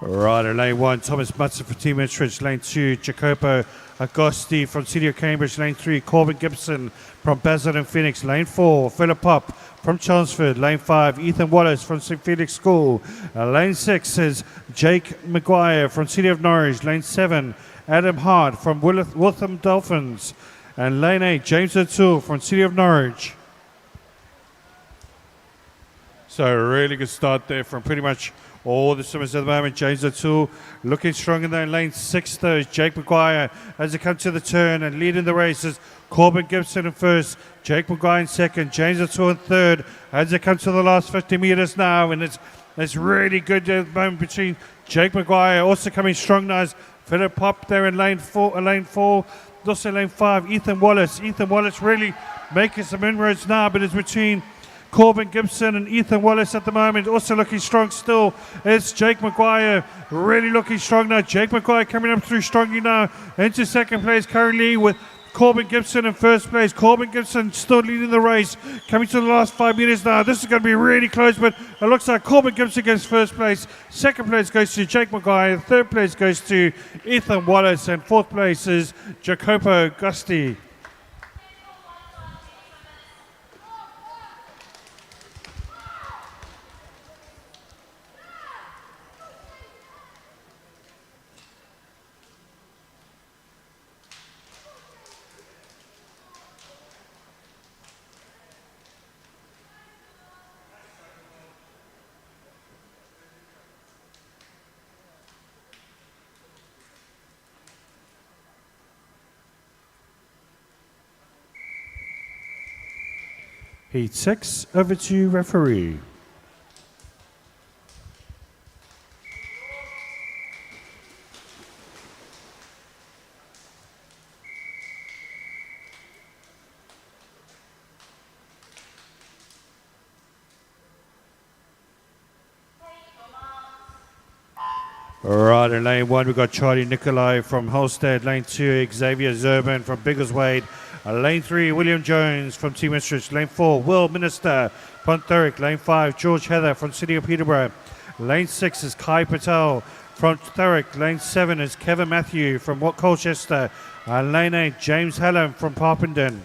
Right, in lane 1, Thomas Mutzer from Team Ipswich. Lane 2, Jacopo Agosti from City of Cambridge. Lane 3, Corbin Gibson from Basel and Phoenix. Lane 4, Philip Pop from Chelmsford. Lane 5, Ethan Wallace from St Felix School. Lane 6 is Jake Maguire from City of Norwich. Lane 7, Adam Hart from Waltham Dolphins. And lane 8, James O'Toole from City of Norwich. So a really good start there from pretty much all the swimmers at the moment. James O'Toole looking strong in there. Lane 6 though is Jake Maguire as they come to the turn and leading the races. Corbin Gibson in first, Jake Maguire in second, James O'Toole in third as they come to the last 50 metres now. And it's really good at the moment between Jake Maguire also coming strong now as Philip Pop there in lane 4. Also lane 5, Ethan Wallace. Ethan Wallace really making some inroads now, but it's between Corbin Gibson and Ethan Wallace at the moment. Also looking strong still is Jake Maguire. Really looking strong now. Jake Maguire coming up through strongly now into second place currently with Corbin Gibson in first place. Corbin Gibson still leading the race. Coming to the last 5 minutes now. This is going to be really close, but it looks like Corbin Gibson gets first place. Second place goes to Jake Maguire. Third place goes to Ethan Wallace. And fourth place is Jacopo Gusti. Heat 6, over to referee. Right, in lane 1 we've got Charlie Nicolai from Holstead. Lane 2, Xavier Zerban from Biggleswade. Lane 3, William Jones from Team Ipswich. Lane 4, Will Minister from Thurrock. Lane 5, George Heather from City of Peterborough. Lane 6 is Kai Patel from Thurrock. Lane 7 is Kevin Matthew from Colchester. Lane 8, James Hallam from Parpenden.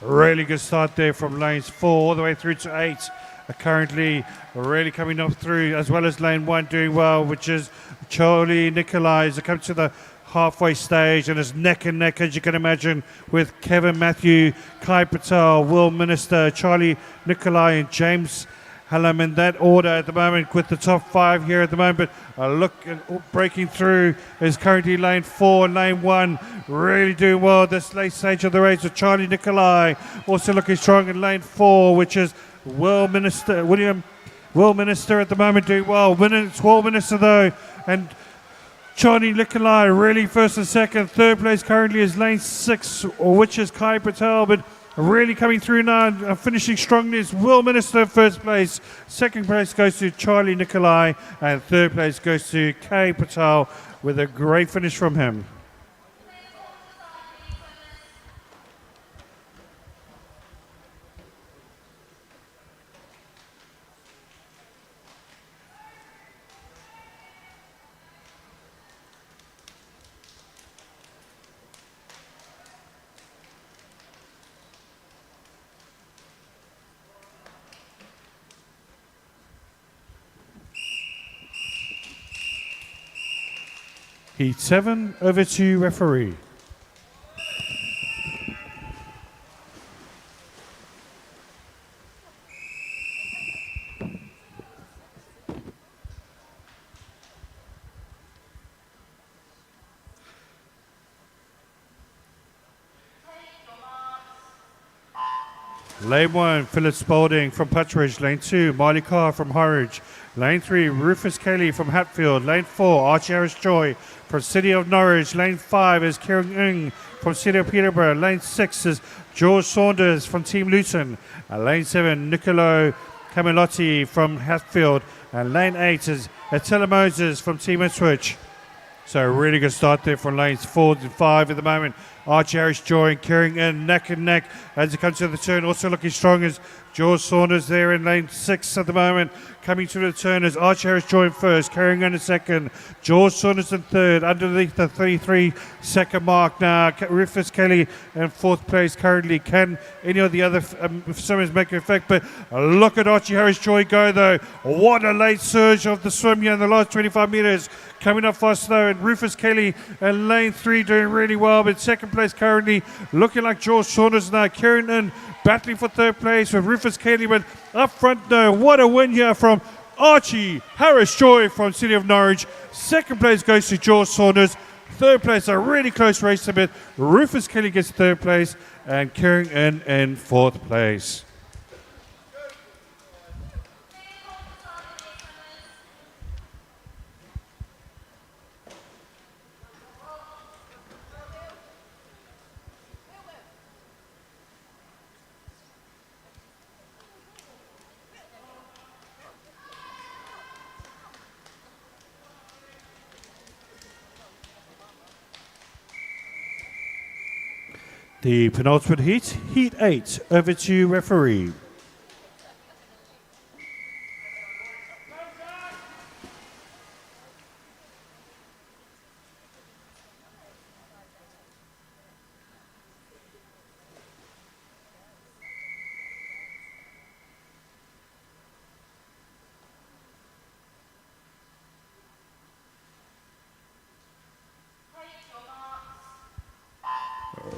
Really good start there from lanes 4 all the way through to 8. Currently really coming up through, as well as lane 1 doing well, which is Charlie Nicolai as they come to the halfway stage and is neck and neck, as you can imagine, with Kevin Matthew, Kai Patel, Will Minister, Charlie Nicolai and James Hallam in that order at the moment, with the top 5 here at the moment. But look, breaking through is currently lane 4 and lane 1 really doing well this late stage of the race, with Charlie Nicolai also looking strong in lane 4, which is Will Minister at the moment doing well. It's Will Minister though, and Charlie Nicolai really first and second. Third place currently is lane 6, which is Kai Patel, but really coming through now and finishing strongly is Will Minister first place. Second place goes to Charlie Nicolai, and third place goes to Kai Patel with a great finish from him. Heat 7, over to referee. Lane 1, Philip Spalding from Putteridge. Lane 2, Marley Carr from Horridge. Lane 3, Rufus Kelly from Hatfield. Lane 4, Archie Harris-Joy from City of Norwich. Lane 5 is Kieran Ng from City of Peterborough. Lane 6 is George Saunders from Team Luton. Lane 7, Nicolo Camilotti from Hatfield. And lane 8 is Attila Moses from Team Ipswich. So a really good start there from lanes 4 to 5 at the moment. Archie Harris Joy and carrying in neck and neck as it comes to the turn. Also looking strong is George Saunders there in lane 6 at the moment. Coming to the turn is Archie Harris Joy in first, carrying in second. George Saunders in third, underneath the 33-second mark now. Rufus Kelly in fourth place currently. Can any of the other swimmers make an effect? But look at Archie Harris Joy go though. What a late surge of the swim here in the last 25 metres. Coming up fast though, and Rufus Kelly in lane 3 doing really well. But second place currently looking like George Saunders now. Carrying in, battling for third place with Rufus Kelly, but up front though, what a win here from Archie Harris Joy from City of Norwich. Second place goes to George Saunders. Third place, a really close race a bit. Rufus Kelly gets third place and carrying in fourth place. The penultimate heat, Heat 8. Over to you, referee.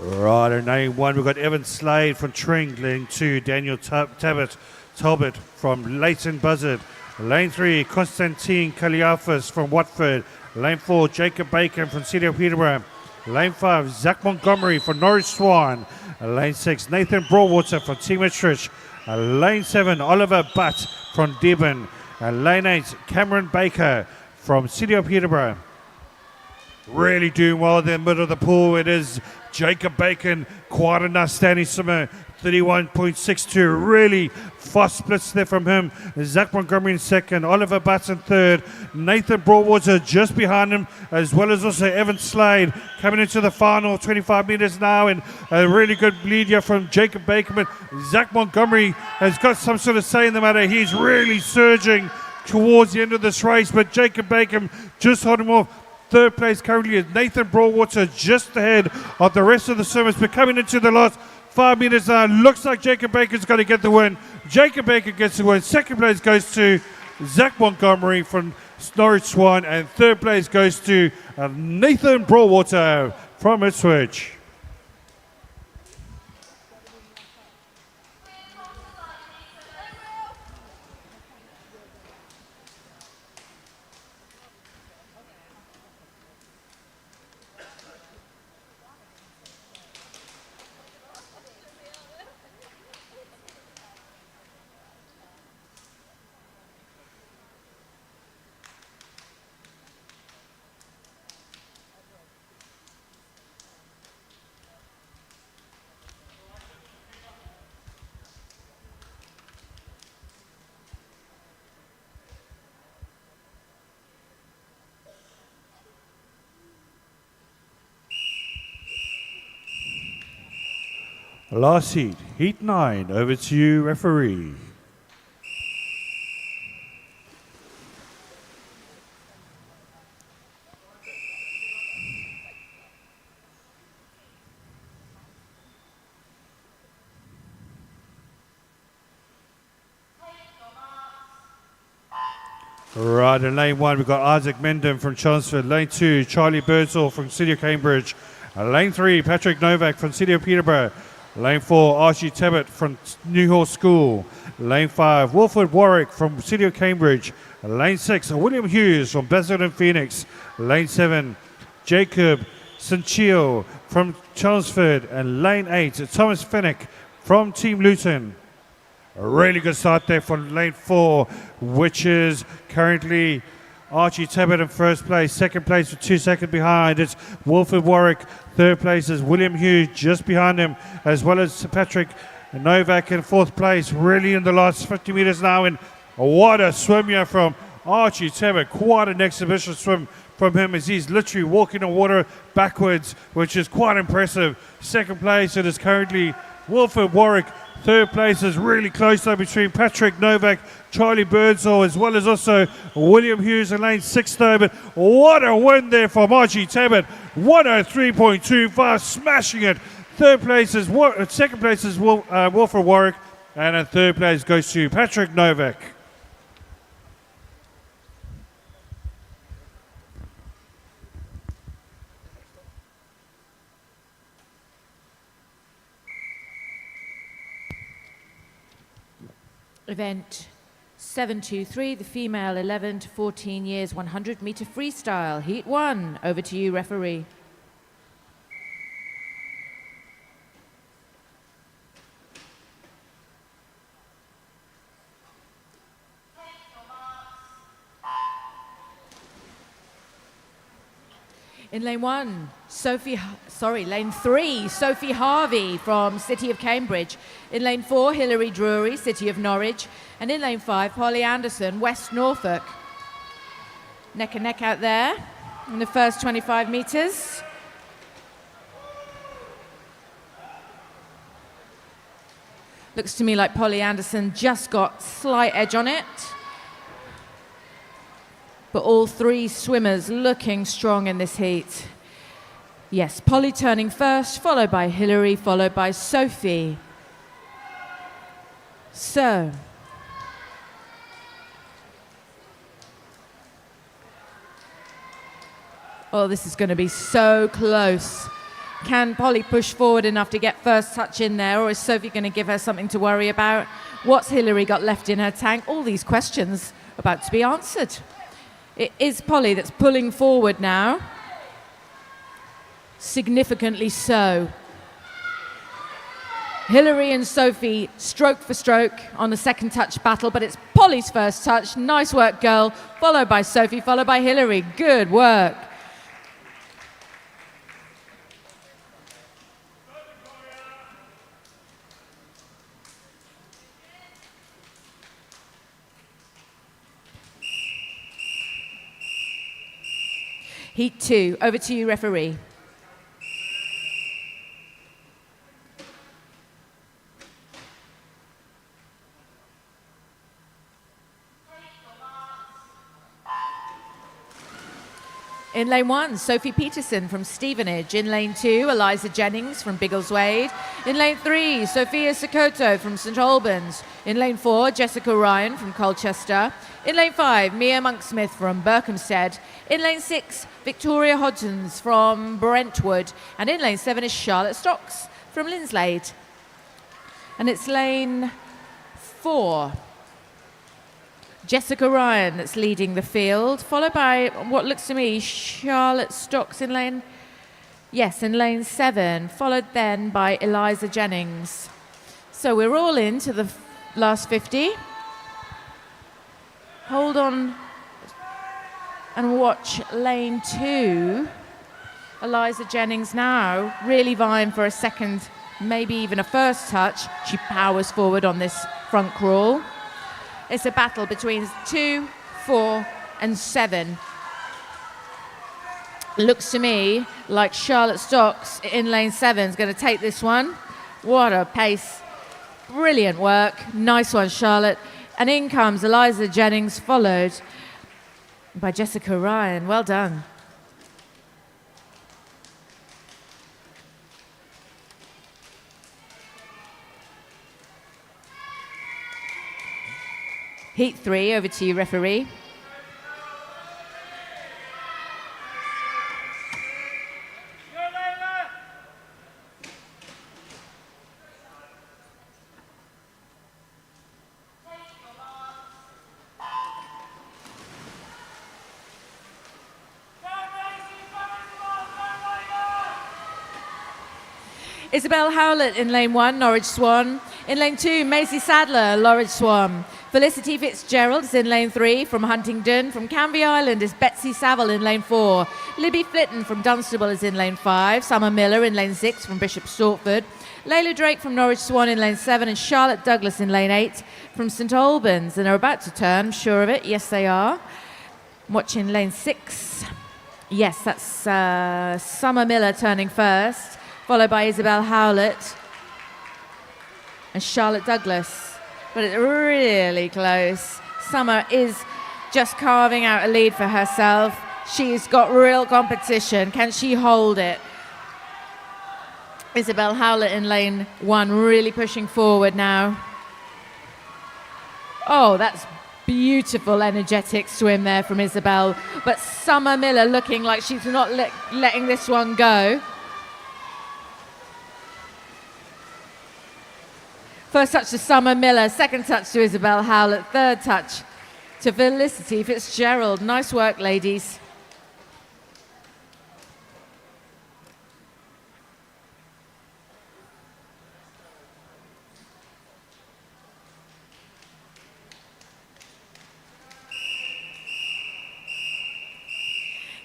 Right, in lane 1 we've got Evan Slade from Tring. Lane 2, Daniel Talbot from Leighton Buzzard. Lane 3, Constantine Kaliafas from Watford. Lane 4, Jacob Bacon from City of Peterborough. Lane 5, Zach Montgomery from Norwich Swan. Lane 6, Nathan Broadwater from Team Ipswich. Lane 7, Oliver Butt from Devon. Lane 8, Cameron Baker from City of Peterborough. Really doing well there in the middle of the pool. It is Jacob Bacon, quite a nice standing swimmer, 31.62. Really fast splits there from him. Zach Montgomery in second, Oliver Butts in third, Nathan Broadwater just behind him, as well as also Evan Slade coming into the final 25 metres now, and a really good lead here from Jacob Bacon. But Zach Montgomery has got some sort of say in the matter. He's really surging towards the end of this race, but Jacob Bacon just holding him off. Third place currently is Nathan Broadwater, just ahead of the rest of the swimmers. But coming into the last 5 metres now, looks like Jacob Bacon's going to get the win. Jacob Bacon gets the win. Second place goes to Zach Montgomery from Norwich Swan, and third place goes to Nathan Broadwater from Ipswich. Last heat, Heat 9. Over to you, referee. Right, in lane 1 we've got Isaac Mendham from Chelmsford. Lane 2, Charlie Birdsall from City of Cambridge. Lane 3, Patrick Novak from City of Peterborough. Lane 4, Archie Talbot from Newhall School. Lane 5, Wilfred Warwick from City of Cambridge. Lane 6, William Hughes from Basildon Phoenix. Lane 7, Jacob Sanchio from Chelmsford. And Lane 8, Thomas Fennick from Team Luton. A really good start there from lane 4, which is currently Archie Talbot in first place. Second place with 2 seconds behind, it's Wilfred Warwick. Third place is William Hughes just behind him, as well as Patrick Novak in fourth place. Really in the last 50 metres now, and what a swim here from Archie Tebber. Quite an exhibition swim from him as he's literally walking the water backwards, which is quite impressive. Second place, it is currently Wilfred Warwick. Third place is really close though between Patrick Novak, Charlie Birdsall, as well as also William Hughes in lane 6 though. But what a win there from Archie Tebber. 103.25, smashing it. Second place is Wilfred Warwick, and in third place goes to Patrick Novak. Event 723, the female 11 to 14 years 100 meter freestyle, heat 1. Over to you, referee. In lane 1, lane 3, Sophie Harvey from City of Cambridge. In lane 4, Hilary Drury, City of Norwich. And in lane 5, Polly Anderson, West Norfolk. Neck and neck out there in the first 25 metres. Looks to me like Polly Anderson just got slight edge on it. But all three swimmers looking strong in this heat. Yes, Polly turning first, followed by Hilary, followed by Sophie. So, oh, this is going to be so close. Can Polly push forward enough to get first touch in there, or is Sophie going to give her something to worry about? What's Hilary got left in her tank? All these questions about to be answered. It is Polly that's pulling forward now. Significantly so. Hilary and Sophie stroke for stroke on the second touch battle, but it's Polly's first touch. Nice work, girl. Followed by Sophie, followed by Hilary. Good work. Heat 2, over to you, referee. In lane 1, Sophie Peterson from Stevenage. In lane 2, Eliza Jennings from Biggleswade. In lane 3, Sophia Sokoto from St Albans. In lane 4, Jessica Ryan from Colchester. In lane 5, Mia Monksmith from Berkhamsted. In lane 6, Victoria Hodgins from Brentwood. And in lane 7 is Charlotte Stocks from Linslade. And it's lane 4. Jessica Ryan that's leading the field, followed by what looks to me Charlotte Stocks in lane 7, followed then by Eliza Jennings. So we're all into the last 50. Hold on and watch lane 2. Eliza Jennings now really vying for a second, maybe even a first touch. She powers forward on this front crawl. It's a battle between 2, 4 and 7. Looks to me like Charlotte Stocks in lane 7 is going to take this one. What a pace. Brilliant work. Nice one, Charlotte. And in comes Eliza Jennings, followed by Jessica Ryan. Well done. Heat 3, over to you, referee. Isabel Howlett in lane 1, Norwich Swan. In lane 2, Maisie Sadler, Norwich Swan. Felicity Fitzgerald is in lane 3 from Huntingdon. From Canvey Island is Betsy Saville in lane 4. Libby Flitton from Dunstable is in lane 5. Summer Miller in lane 6 from Bishop Stortford. Layla Drake from Norwich Swan in lane 7 and Charlotte Douglas in lane 8 from St Albans. And they're about to turn, I'm sure of it. Yes, they are. Watching lane 6. Yes, that's Summer Miller turning first, followed by Isabel Howlett and Charlotte Douglas. But it's really close. Summer is just carving out a lead for herself. She's got real competition. Can she hold it? Isabel Howlett in lane 1, really pushing forward now. Oh, that's beautiful, energetic swim there from Isabel. But Summer Miller looking like she's not letting this one go. First touch to Summer Miller, second touch to Isabel Howlett, third touch to Felicity Fitzgerald. Nice work, ladies.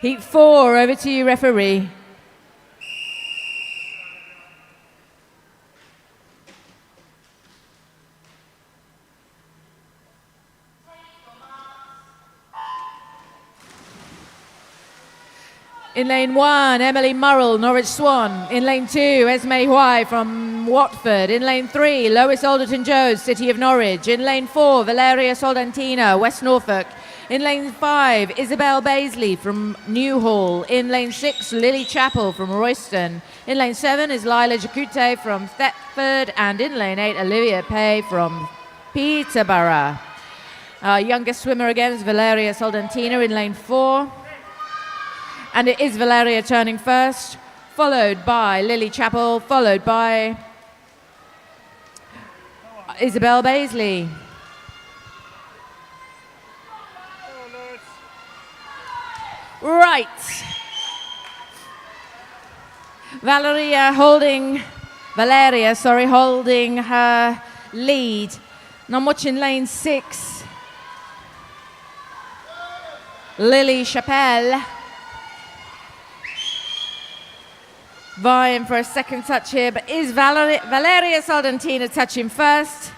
Heat 4, over to you, referee. In lane 1, Emily Murrell, Norwich Swan. In lane 2, Esme Huai from Watford. In lane 3, Lois Alderton-Jones, City of Norwich. In lane 4, Valeria Soldantina, West Norfolk. In lane 5, Isabel Baisley from Newhall. In lane 6, Lily Chappell from Royston. In lane 7 is Lila Jacute from Thetford. And in lane 8, Olivia Pay from Peterborough. Our youngest swimmer again is Valeria Soldantina in lane 4. And it is Valeria turning first, followed by Lily Chappell, followed by Isabel Baisley. Right. Valeria holding her lead. And I'm watching lane 6. Lily Chappell vying for a second touch here, but is Valeria Soldantina touching first?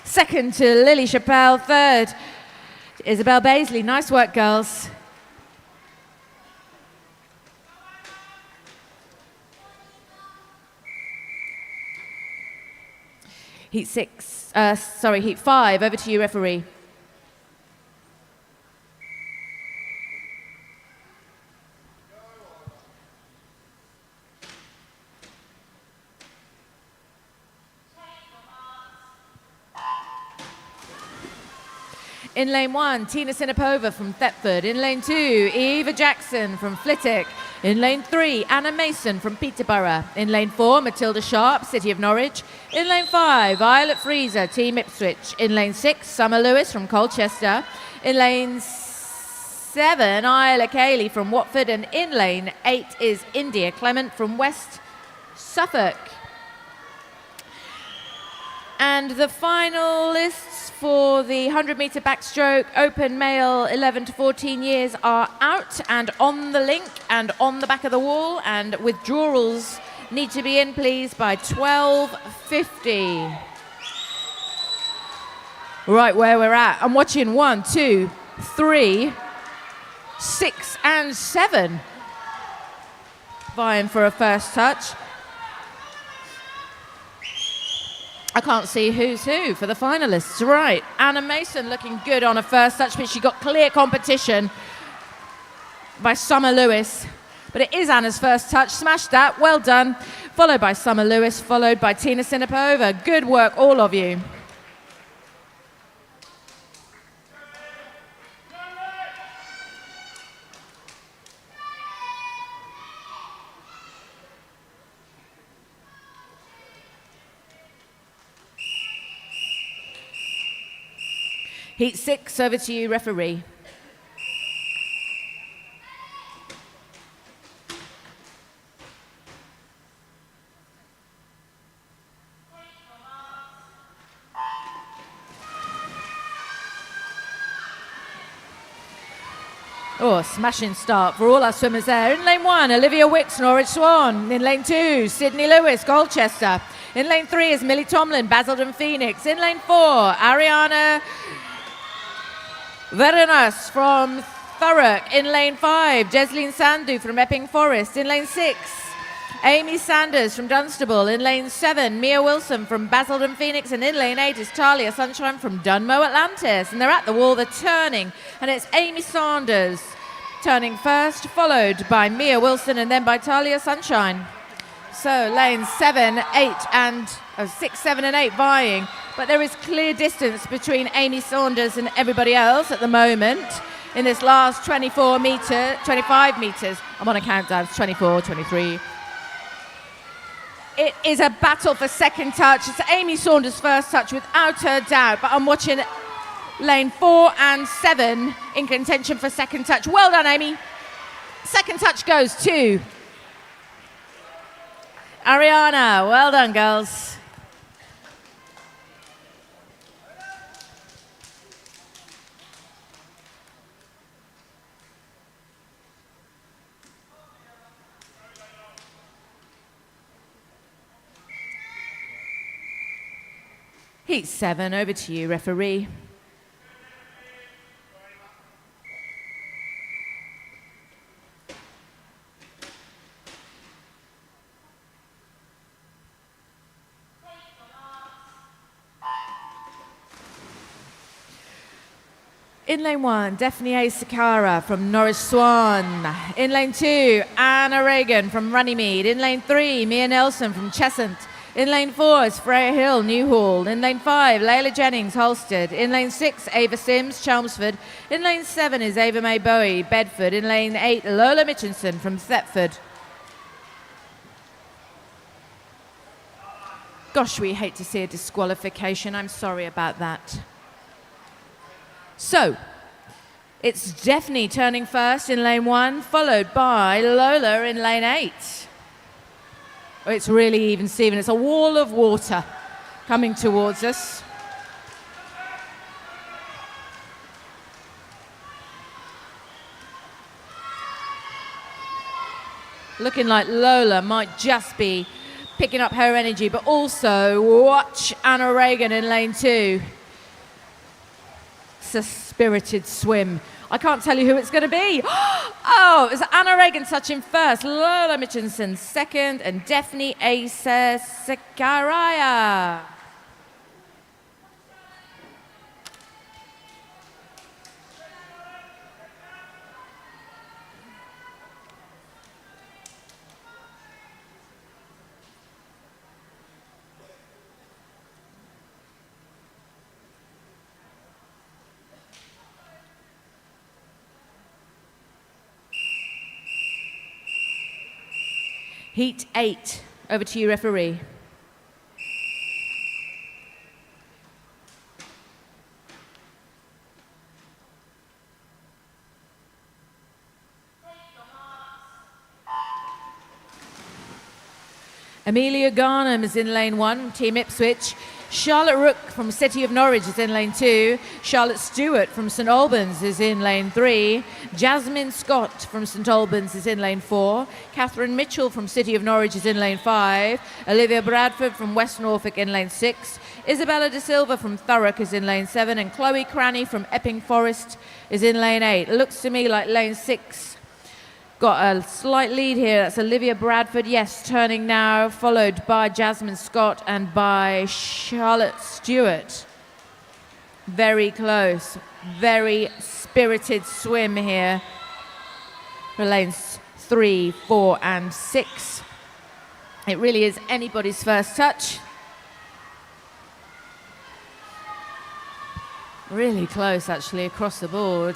Second to Lily Chappell, third to Isabel Baisley. Nice work, girls. Heat 5, over to you, referee. In lane 1, Tina Sinapova from Thetford. In lane 2, Eva Jackson from Flitwick. In lane 3, Anna Mason from Peterborough. In lane 4, Matilda Sharp, City of Norwich. In lane 5, Violet Freezer, Team Ipswich. In lane 6, Summer Lewis from Colchester. In lane 7, Isla Cayley from Watford. And in lane 8 is India Clement from West Suffolk. And the finalists for the 100-metre backstroke open male 11 to 14 years are out and on the link and on the back of the wall, and withdrawals need to be in, please, by 12:50. Right where we're at. I'm watching 1, 2, 3, 6 and 7 vying for a first touch. I can't see who's who for the finalists. Right, Anna Mason looking good on her first touch, but she got clear competition by Summer Lewis. But it is Anna's first touch. Smashed that, well done. Followed by Summer Lewis, followed by Tina Sinapova. Good work, all of you. Heat 6, over to you, referee. Oh, a smashing start for all our swimmers there. In lane 1, Olivia Wicks, Norwich Swan. In lane 2, Sydney Lewis, Colchester. In lane 3 is Millie Tomlin, Basildon Phoenix. In lane 4, Ariana Verenas from Thurrock. In lane 5, Jesleen Sandhu from Epping Forest. In lane 6, Amy Sanders from Dunstable. In lane 7, Mia Wilson from Basildon Phoenix. And in lane 8 is Talia Sunshine from Dunmow Atlantis. And they're at the wall, they're turning. And it's Amy Sanders turning first, followed by Mia Wilson and then by Talia Sunshine. So lanes 7, 8 and 6, 7 and 8 vying. But there is clear distance between Amy Saunders and everybody else at the moment in this last 25 metres. I'm on a countdown, 24, 23. It is a battle for second touch. It's Amy Saunders' first touch without a doubt, but I'm watching lane 4 and 7 in contention for second touch. Well done, Amy. Second touch goes to Ariana. Well done, girls. Heat 7, over to you, referee. In lane 1, Daphne A. Sakara from Norwich Swan. In lane 2, Anna Reagan from Runnymede. In lane 3, Mia Nelson from Cheshunt. In lane 4 is Freya Hill, Newhall. In lane 5, Layla Jennings, Halstead. In lane 6, Ava Sims, Chelmsford. In lane 7 is Ava May Bowie, Bedford. In lane 8, Lola Mitchinson from Thetford. Gosh, we hate to see a disqualification. I'm sorry about that. So, it's Daphne turning first in lane 1, followed by Lola in lane 8. It's really even, Stephen. It's a wall of water coming towards us. Looking like Lola might just be picking up her energy, but also watch Anna Reagan in lane 2. It's a spirited swim. I can't tell you who it's going to be. Oh, it's Anna Reagan touching first, Lola Mitchinson second, and Daphne Asa Sakaraya. Heat 8, over to you, referee. Amelia Garnham is in lane 1, Team Ipswich. Charlotte Rook from City of Norwich is in lane 2. Charlotte Stewart from St Albans is in lane 3. Jasmine Scott from St Albans is in lane 4. Catherine Mitchell from City of Norwich is in lane 5. Olivia Bradford from West Norfolk in lane 6. Isabella De Silva from Thurrock is in lane 7. And Chloe Cranny from Epping Forest is in lane 8. It looks to me like lane 6 got a slight lead here. That's Olivia Bradford, yes, turning now, followed by Jasmine Scott and by Charlotte Stewart. Very close, very spirited swim here for lanes 3, 4 and 6. It really is anybody's first touch. Really close, actually, across the board.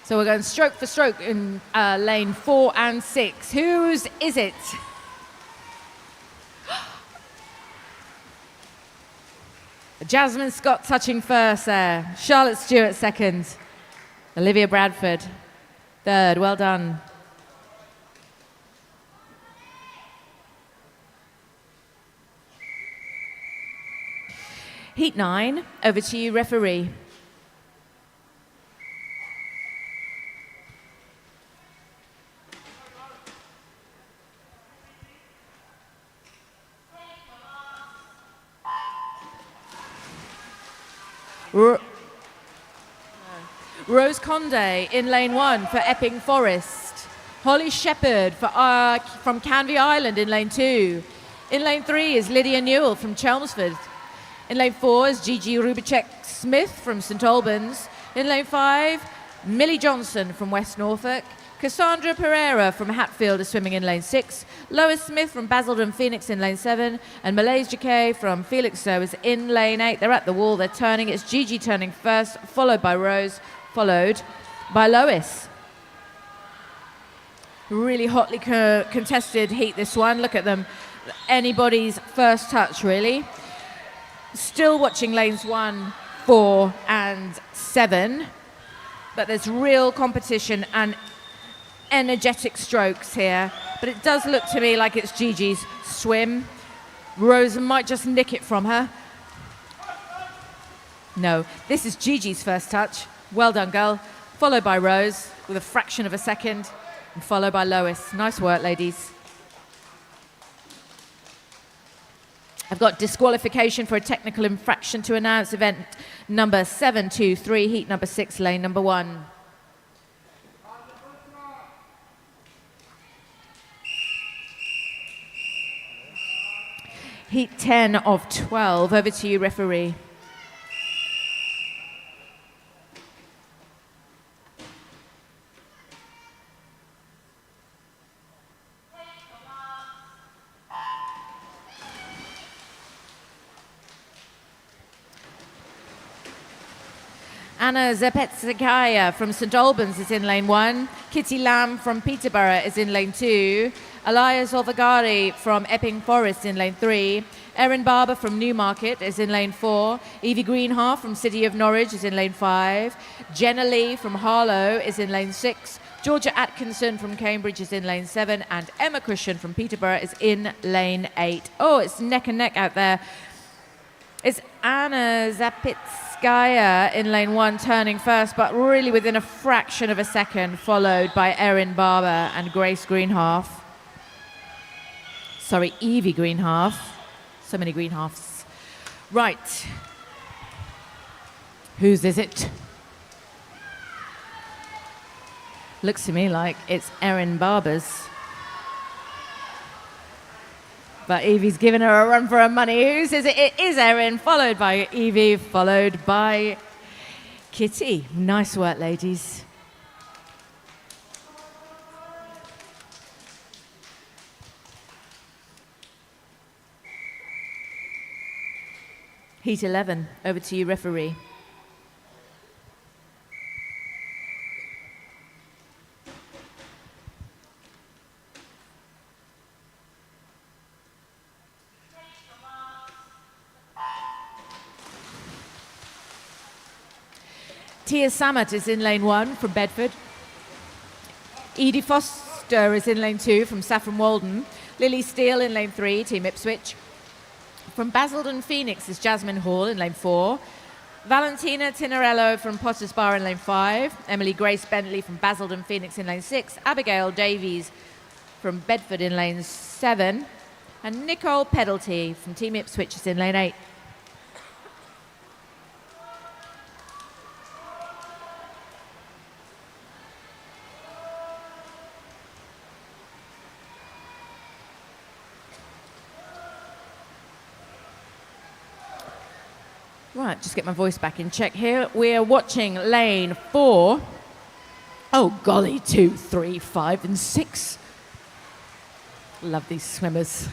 So we're going stroke for stroke in lane 4 and 6. Whose is it? Jasmine Scott touching first there. Charlotte Stewart second. Olivia Bradford third. Well done. Heat 9, over to you, referee. Ro- Rose Conde in lane 1 for Epping Forest. Holly Shepherd from Canvey Island in lane 2. In lane 3 is Lydia Newell from Chelmsford. In lane 4 is Gigi Rubicek-Smith from St Albans. In lane 5, Millie Johnson from West Norfolk. Cassandra Pereira from Hatfield is swimming in lane 6. Lois Smith from Basildon Phoenix in lane 7. And Malaise Jacquet from Felixstowe is in lane 8. They're at the wall, they're turning. It's Gigi turning first, followed by Rose, followed by Lois. Really hotly contested heat, this one. Look at them. Anybody's first touch, really. Still watching lanes 1, 4 and 7. But there's real competition and energetic strokes here. But it does look to me like it's Gigi's swim. Rose might just nick it from her. No, this is Gigi's first touch. Well done, girl. Followed by Rose with a fraction of a second. And followed by Lois. Nice work, ladies. I've got disqualification for a technical infraction to announce. Event number 723, heat number 6, lane number 1. Heat 10 of 12. Over to you, referee. Anna Zepetskaya from St Albans is in lane 1. Kitty Lamb from Peterborough is in lane 2. Elias Olvagari from Epping Forest in lane 3. Erin Barber from Newmarket is in lane 4. Evie Greenhalgh from City of Norwich is in lane 5. Jenna Lee from Harlow is in lane 6. Georgia Atkinson from Cambridge is in lane 7. And Emma Cushion from Peterborough is in lane 8. Oh, it's neck and neck out there. It's Anna Zapitskaya in lane 1 turning first, but really within a fraction of a second, followed by Erin Barber and Grace Greenhalgh. Sorry, Evie Greenhalgh. So many Greenhalghs. Right. Whose is it? Looks to me like it's Erin Barber's. But Evie's given her a run for her money. Whose is it? It is Erin, followed by Evie, followed by Kitty. Nice work, ladies. Heat 11. Over to you, referee. Tia Samet is in lane 1 from Bedford. Edie Foster is in lane 2 from Saffron Walden. Lily Steele in lane 3, Team Ipswich. From Basildon Phoenix is Jasmine Hall in lane 4. Valentina Tinarello from Potters Bar in lane 5. Emily Grace Bentley from Basildon Phoenix in lane 6. Abigail Davies from Bedford in lane 7. And Nicole Pedalty from Team Ipswich is in lane 8. Right, just get my voice back in check here. We're watching lane 4. Oh, golly, 2, 3, 5, and 6. Love these swimmers.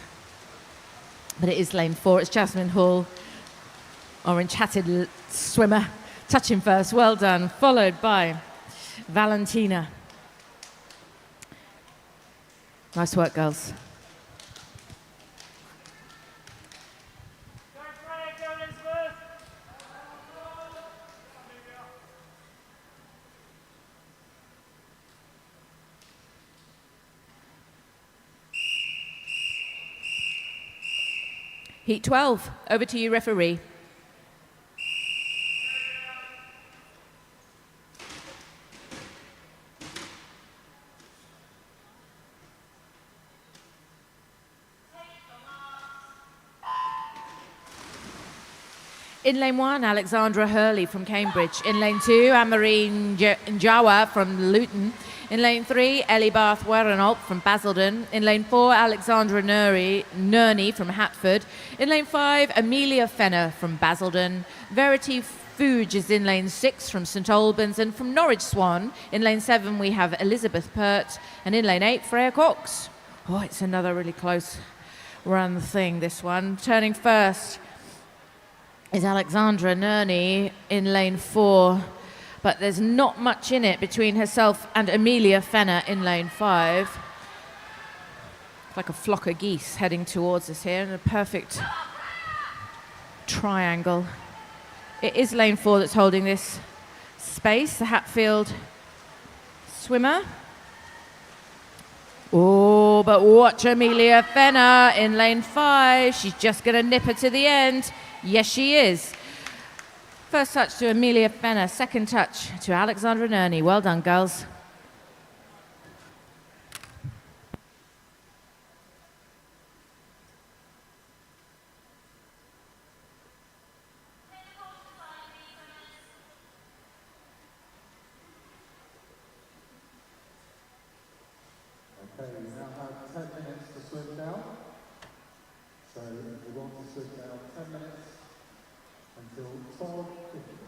But it is lane 4. It's Jasmine Hall, orange-hatted swimmer, touching first. Well done. Followed by Valentina. Nice work, girls. Heat 12. Over to you, referee. In lane 1, Alexandra Hurley from Cambridge. In lane 2, Anne-Marie Njawa from Luton. In lane 3, Ellie Bath Werenholt from Basildon. In lane 4, Alexandra Nerney from Hatford. In lane 5, Amelia Fenner from Basildon. Verity Fuge is in lane 6 from St Albans. And from Norwich Swan, in lane 7, we have Elizabeth Pert. And in lane 8, Freya Cox. Oh, it's another really close run thing, this one. Turning first is Alexandra Nerney in lane 4, but there's not much in it between herself and Amelia Fenner in lane 5. It's like a flock of geese heading towards us here in a perfect triangle. It is lane 4 that's holding this space, the Hatfield swimmer. Oh, but watch Amelia Fenner in lane 5. She's just going to nip her to the end. Yes, she is. First touch to Amelia Fenner, second touch to Alexandra Nerney. Well done, girls. Okay, we now have 10 minutes to swim down. So we want to swim down 10 minutes until 12:50.